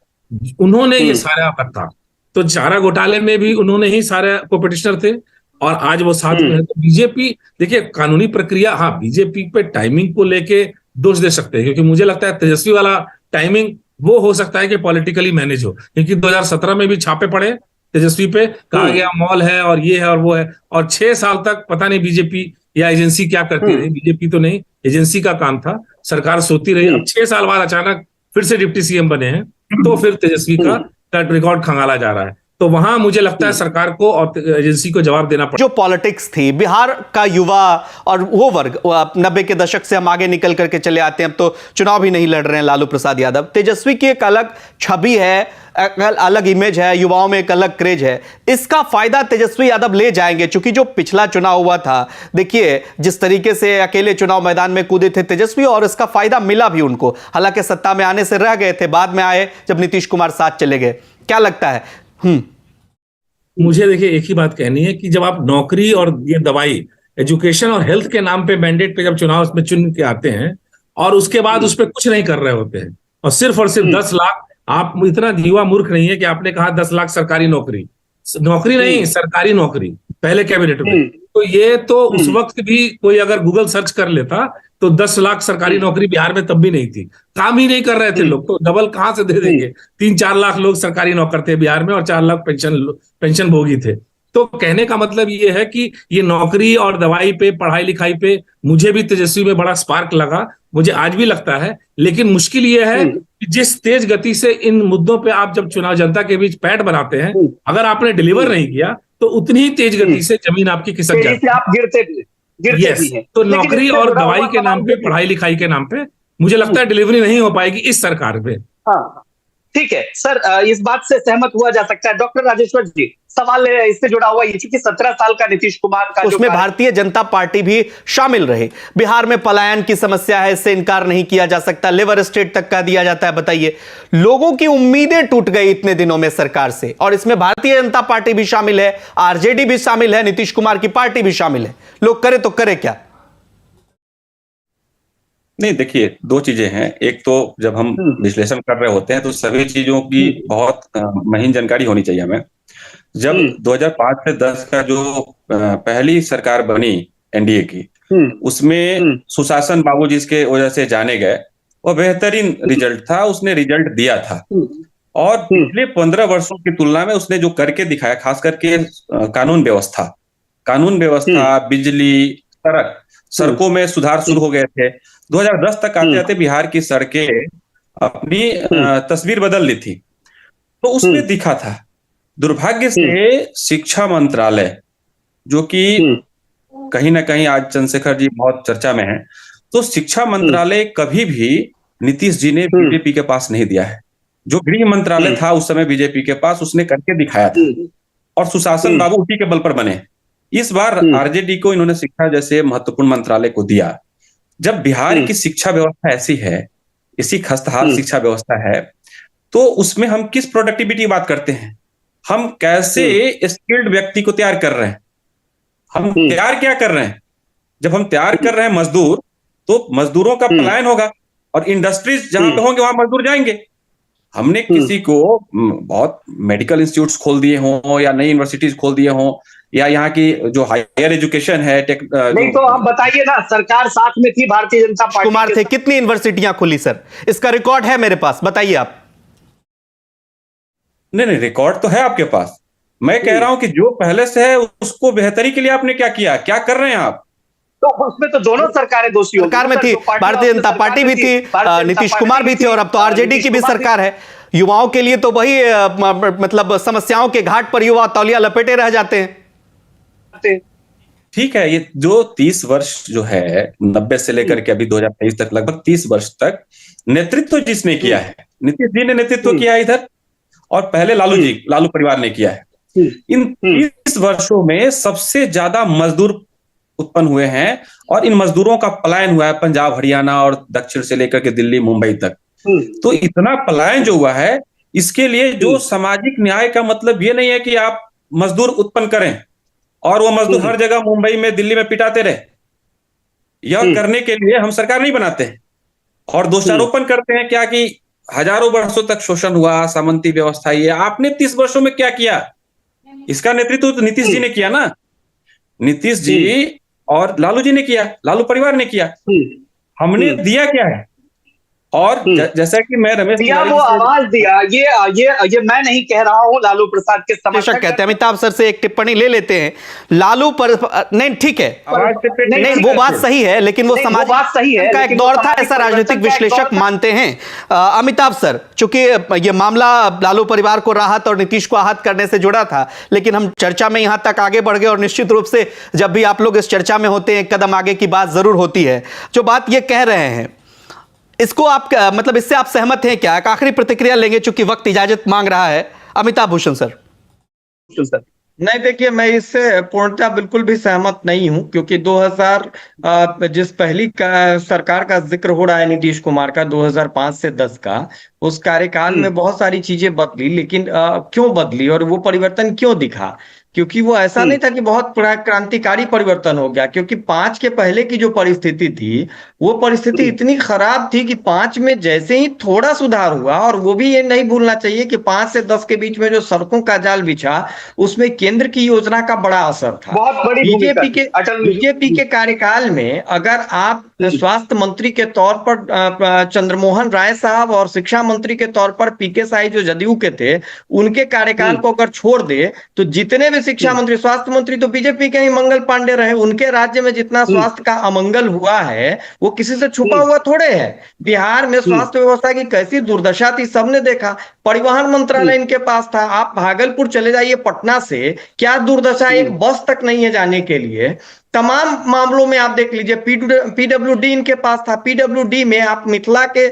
उन्होंने ये सारा रखा। तो चारा घोटाले में भी उन्होंने ही सारे को पिटिशनर थे, और आज वो साथ में है। तो बीजेपी, देखिए कानूनी प्रक्रिया, हाँ बीजेपी पे टाइमिंग को लेके दोष दे सकते हैं, क्योंकि मुझे लगता है तेजस्वी वाला टाइमिंग वो हो सकता है कि पॉलिटिकली मैनेज हो, क्योंकि 2017 में भी छापे पड़े तेजस्वी पे, कहा गया मॉल है और ये है और वो है, और 6 साल तक पता नहीं बीजेपी या एजेंसी क्या करती रही। बीजेपी तो नहीं, एजेंसी का काम था, सरकार सोती रही। अब 6 साल बाद अचानक फिर से डिप्टी सीएम बने हैं, तो फिर तेजस्वी का रिकॉर्ड खंगाला जा रहा है। तो वहां मुझे लगता है सरकार को और एजेंसी को जवाब देना पड़ेगा। जो पॉलिटिक्स थी, बिहार का युवा और वो वर्ग, 90 के दशक से हम आगे निकल करके चले आते हैं, अब तो चुनाव ही नहीं लड़ रहे हैं लालू प्रसाद यादव। तेजस्वी की एक अलग छवि है, अलग इमेज है, युवाओं में एक अलग क्रेज है। इसका फायदा तेजस्वी यादव ले जाएंगे, क्योंकि जो पिछला चुनाव हुआ था, देखिए जिस तरीके से अकेले चुनाव मैदान में कूदे थे तेजस्वी, और इसका फायदा मिला भी उनको। हालांकि सत्ता में आने से रह गए थे, बाद में आए जब नीतीश कुमार साथ चले गए। क्या लगता है? मुझे देखिए एक ही बात कहनी है कि जब आप नौकरी और ये दवाई, एजुकेशन और हेल्थ के नाम पे मैंडेट पे जब चुनाव में चुन के आते हैं, और उसके बाद उस पर कुछ नहीं कर रहे होते हैं, और सिर्फ 10 लाख, आप इतना युवा मूर्ख नहीं है कि आपने कहा 10 लाख सरकारी नौकरी नहीं, सरकारी नौकरी, पहले कैबिनेट में। तो ये तो उस वक्त भी कोई अगर गूगल सर्च कर लेता तो 10 लाख सरकारी नौकरी बिहार में तब भी नहीं थी, काम ही नहीं कर रहे थे लोग, तो डबल कहां से दे देंगे। 3-4 लाख लोग सरकारी नौकर थे बिहार में और 4 लाख पेंशन भोगी थे। तो कहने का मतलब ये है कि ये नौकरी और दवाई पे, पढ़ाई लिखाई पे मुझे भी तेजस्वी में बड़ा स्पार्क लगा, मुझे आज भी लगता है। लेकिन मुश्किल ये है कि जिस तेज गति से इन मुद्दों पे आप जब चुनाव जनता के बीच पैठ बनाते हैं, अगर आपने डिलीवर नहीं किया तो उतनी ही तेज गति से जमीन आपकी खिसक जाती है, आप गिरते भी हैं। तो नौकरी और दवाई के नाम पे, पढ़ाई लिखाई के नाम पे मुझे लगता है डिलीवरी नहीं हो पाएगी इस सरकार में। हाँ, ठीक है सर, इस बात से सहमत हुआ जा सकता है। डॉक्टर राजेश्वर जी, सवाल इससे जुड़ा हुआ ये कि 17 साल का नीतीश कुमार का उसमें भारतीय जनता पार्टी भी शामिल रहे। बिहार में पलायन की समस्या है, इससे इनकार नहीं किया जा सकता, लिवर स्टेट तक का दिया जाता है। बताइए, लोगों की उम्मीदें टूट गई इतने दिनों में सरकार से, और इसमें भारतीय जनता पार्टी भी शामिल है, आरजेडी भी शामिल है, नीतीश कुमार की पार्टी भी शामिल है। लोग करे तो करे क्या? नहीं, देखिए, दो चीजें हैं। एक तो जब हम विश्लेषण कर रहे होते हैं तो सभी चीजों की बहुत महीन जानकारी होनी चाहिए हमें। जब 2005 से 10 का जो पहली सरकार बनी एनडीए की, उसमें सुशासन बाबू जिसके वजह से जाने गए, वो बेहतरीन रिजल्ट था, उसने रिजल्ट दिया था। और पिछले 15 वर्षों की तुलना में उसने जो करके दिखाया, खास करके कानून व्यवस्था, बिजली, सड़कों में सुधार शुरू हो गए थे। 2010 तक आते आते बिहार की सड़कें अपनी तस्वीर बदल ली थी, तो उसमें दिखा था। दुर्भाग्य से शिक्षा मंत्रालय, जो कि कहीं ना कहीं आज चंद्रशेखर जी बहुत चर्चा में है, तो शिक्षा मंत्रालय कभी भी नीतीश जी ने बीजेपी के पास नहीं दिया है। जो गृह मंत्रालय था उस समय बीजेपी के पास, उसने करके दिखाया था, और सुशासन बाबू उसी के बल पर बने। इस बार आरजेडी को इन्होंने शिक्षा जैसे महत्वपूर्ण मंत्रालय को दिया। जब बिहार की शिक्षा व्यवस्था ऐसी है, इसी खस्ताहाल शिक्षा व्यवस्था है, तो उसमें हम किस प्रोडक्टिविटी की बात करते हैं? हम कैसे स्किल्ड व्यक्ति को तैयार कर रहे हैं? हम तैयार क्या कर रहे हैं? जब हम तैयार कर रहे हैं मजदूर, तो मजदूरों का पलायन होगा, और इंडस्ट्रीज जहां पे होंगे वहां मजदूर जाएंगे। हमने किसी को बहुत मेडिकल इंस्टीट्यूट्स खोल दिए हों, या नई यूनिवर्सिटीज खोल दिए हों, या यहाँ की जो हायर एजुकेशन है नहीं, तो आप बताइए ना, सरकार साथ में थी भारतीय जनता पार्टी कुमार थे, कितनी यूनिवर्सिटियां खुली सर? इसका रिकॉर्ड है मेरे पास, बताइए आप। नहीं, रिकॉर्ड तो है आपके पास। मैं कह रहा हूं कि जो पहले से है उसको बेहतरी के लिए आपने क्या किया, क्या कर रहे हैं आप? तो उसमें तो दोनों सरकारें दोषी होंगी। सरकार में थी, भारतीय जनता पार्टी भी थी, नीतीश कुमार भी थे, और अब तो आरजेडी की भी सरकार है। युवाओं के लिए तो वही मतलब समस्याओं के घाट पर युवा तौलिया लपेटे रह जाते हैं। ठीक है, ये जो 30 वर्ष जो है, 90 से लेकर के अभी 2023 तक, लगभग 30 वर्ष तक नेतृत्व जिसने किया है, नीतीश जी ने नेतृत्व किया है इधर, और पहले लालू परिवार ने किया है। इन 30 वर्षों में सबसे ज्यादा मजदूर उत्पन्न हुए हैं, और इन मजदूरों का पलायन हुआ है पंजाब, हरियाणा और दक्षिण से लेकर के दिल्ली, मुंबई तक। तो इतना पलायन जो हुआ है, इसके लिए जो सामाजिक न्याय का मतलब ये नहीं है कि आप मजदूर उत्पन्न करें और वो मजदूर हर जगह मुंबई में, दिल्ली में पिटाते रहे। यह करने के लिए हम सरकार नहीं बनाते हैं, और दोषारोपण करते हैं क्या कि हजारों वर्षों तक शोषण हुआ, सामंती व्यवस्था। ये आपने 30 वर्षों में क्या किया? इसका नेतृत्व तो नीतीश जी ने किया ना। नीतीश जी और लालू जी ने किया, लालू परिवार ने किया। हमने दिया क्या है? और जैसा कि मैं रमेश दिया, वो आवाज दिया। ये मैं नहीं कह रहा हूं, लालू प्रसाद के समर्थक कहते हैं। अमिताभ सर से एक टिप्पणी ले लेते हैं। लालू पर नहीं, ठीक है, नहीं वो बात सही है, लेकिन वो समाज बात सही है, का एक दौर था, ऐसा राजनीतिक विश्लेषक मानते हैं। अमिताभ सर, चूंकि ये मामला लालू परिवार को राहत और नीतीश को आहत करने से जुड़ा था, लेकिन हम चर्चा में यहां तक आगे बढ़ गए, और निश्चित रूप से जब भी आप लोग इस चर्चा में होते हैं, एक कदम आगे की बात जरूर होती है। जो बात ये कह रहे हैं, इसको आप मतलब इससे आप सहमत हैं क्या? एक आखिरी प्रतिक्रिया लेंगे, चूंकि वक्त इजाजत मांग रहा है। अमिताभ भूषण सर। नहीं, देखिए, मैं इससे पूर्णतः बिल्कुल भी सहमत नहीं हूं, क्योंकि 2000 जिस पहली सरकार का जिक्र हो रहा है नीतीश कुमार का, 2005 से 10 का, उस कार्यकाल में बहुत सारी चीजें बदली। लेकिन क्यों बदली और वो परिवर्तन क्यों दिखा? क्योंकि वो ऐसा नहीं था कि बहुत क्रांतिकारी परिवर्तन हो गया, क्योंकि 5 के पहले की जो परिस्थिति थी वो परिस्थिति इतनी खराब थी कि 5 में जैसे ही थोड़ा सुधार हुआ, और वो भी ये नहीं भूलना चाहिए कि 5 से 10 के बीच में जो सड़कों का जाल बिछा उसमें केंद्र की योजना का बड़ा असर था। बहुत बड़ी बीजेपी के कार्यकाल में अगर आप स्वास्थ्य मंत्री के तौर पर चंद्रमोहन राय साहब और शिक्षा मंत्री के तौर पर पीके साई जो जदयू के थे, उनके कार्यकाल को अगर छोड़ दे तो जितने भी शिक्षा मंत्री, स्वास्थ्य मंत्री तो बीजेपी के ही मंगल पांडे रहे, उनके राज्य में जितना स्वास्थ्य का अमंगल हुआ है वो किसी से छुपा हुआ थोड़े है। बिहार में स्वास्थ्य व्यवस्था की कैसी दुर्दशा थी सबने देखा, परिवहन मंत्रालय इनके पास था। आप भागलपुर चले जाइए पटना से, क्या दुर्दशा, एक बस तक नहीं है जाने के लिए। तमाम मामलों में आप देख लीजिए, पीडब्ल्यूडी इनके पास था। पीडब्ल्यूडी में आप मिथिला के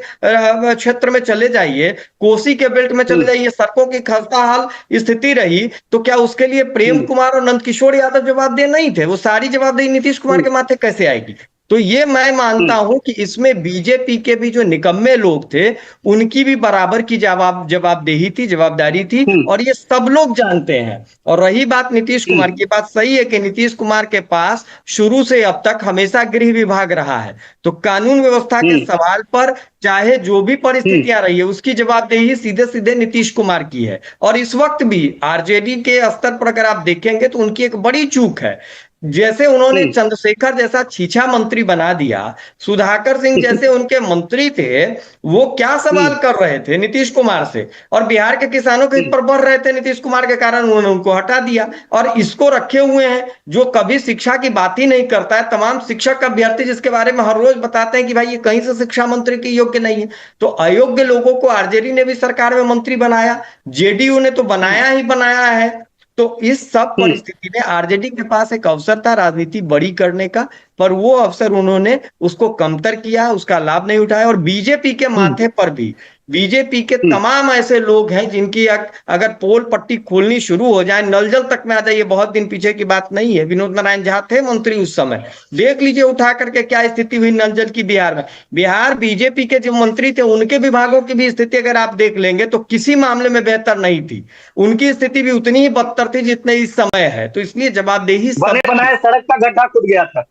क्षेत्र में चले जाइए, कोसी के बेल्ट में चले जाइए, सड़कों की खस्ताहाल स्थिति रही, तो क्या उसके लिए प्रेम कुमार और नंदकिशोर यादव जवाबदेह नहीं थे? वो सारी जवाबदेही नीतीश कुमार के माथे कैसे आएगी? तो ये मैं मानता हूं कि इसमें बीजेपी के भी जो निकम्मे लोग थे उनकी भी बराबर की जवाबदेही थी, जवाबदारी थी, और ये सब लोग जानते हैं। और रही बात नीतीश कुमार की, बात सही है कि नीतीश कुमार के पास शुरू से अब तक हमेशा गृह विभाग रहा है, तो कानून व्यवस्था के सवाल पर चाहे जो भी परिस्थितियां रही है उसकी जवाबदेही सीधे सीधे नीतीश कुमार की है। और इस वक्त भी आरजेडी के स्तर पर अगर आप देखेंगे तो उनकी एक बड़ी चूक है, जैसे उन्होंने चंद्रशेखर जैसा छीछा मंत्री बना दिया, सुधाकर सिंह जैसे उनके मंत्री थे, वो क्या सवाल कर रहे थे नीतीश कुमार से, और बिहार के किसानों के हित पर बढ़ रहे थे नीतीश कुमार के कारण उन्होंने उनको हटा दिया। और इसको रखे हुए हैं जो कभी शिक्षा की बात ही नहीं करता है, तमाम शिक्षक अभ्यर्थी जिसके बारे में हर रोज बताते हैं कि भाई ये कहीं से शिक्षा मंत्री के योग्य नहीं है। तो अयोग्य लोगों को आरजेडी ने भी सरकार में मंत्री बनाया, जेडीयू ने तो बनाया ही बनाया है। तो इस सब परिस्थिति में आरजेडी के पास एक अवसर था राजनीति बड़ी करने का, पर वो अवसर उन्होंने उसको कमतर किया, उसका लाभ नहीं उठाया। और बीजेपी के माथे पर भी बीजेपी के तमाम ऐसे लोग हैं जिनकी अगर पोल पट्टी खोलनी शुरू हो जाए, नल जल तक में आ जाए, ये बहुत दिन पीछे की बात नहीं है। विनोद नारायण झा थे मंत्री उस समय, देख लीजिए उठा करके क्या स्थिति हुई नल जल की बिहार में। बिहार बीजेपी के जो मंत्री थे उनके विभागों की भी स्थिति अगर आप देख लेंगे तो किसी मामले में बेहतर नहीं थी, उनकी स्थिति भी उतनी ही बदतर थी जितने इस समय है। तो इसलिए जवाबदेही बने बनाए सड़क का गड्ढा खुद गया था।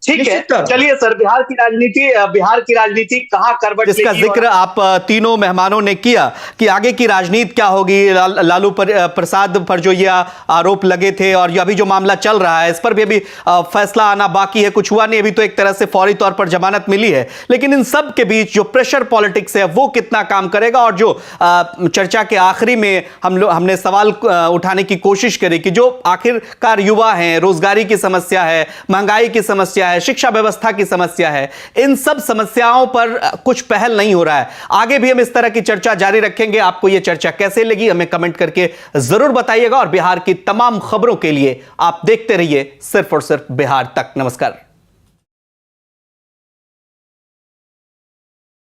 ठीक है, चलिए सर, बिहार की राजनीति कहां करवट जिसका जिक्र आप तीनों मेहमानों ने किया कि आगे की राजनीति क्या होगी, लालू प्रसाद पर जो ये आरोप लगे थे और ये अभी जो मामला चल रहा है इस पर भी अभी फैसला आना बाकी है, कुछ हुआ नहीं अभी, तो एक तरह से फौरी तौर पर जमानत मिली है। लेकिन इन सब के बीच जो प्रेशर पॉलिटिक्स है वो कितना काम करेगा, और जो चर्चा के आखिरी में हमने सवाल उठाने की कोशिश करी कि जो आखिरकार युवा हैं, रोजगारी की समस्या है, महंगाई की समस्या है, शिक्षा व्यवस्था की समस्या है, इन सब समस्याओं पर कुछ पहल नहीं हो रहा है। आगे भी हम इस तरह की चर्चा जारी रखेंगे। आपको यह चर्चा कैसे लगी हमें कमेंट करके जरूर बताइएगा, और बिहार की तमाम खबरों के लिए आप देखते रहिए सिर्फ और सिर्फ बिहार तक। नमस्कार।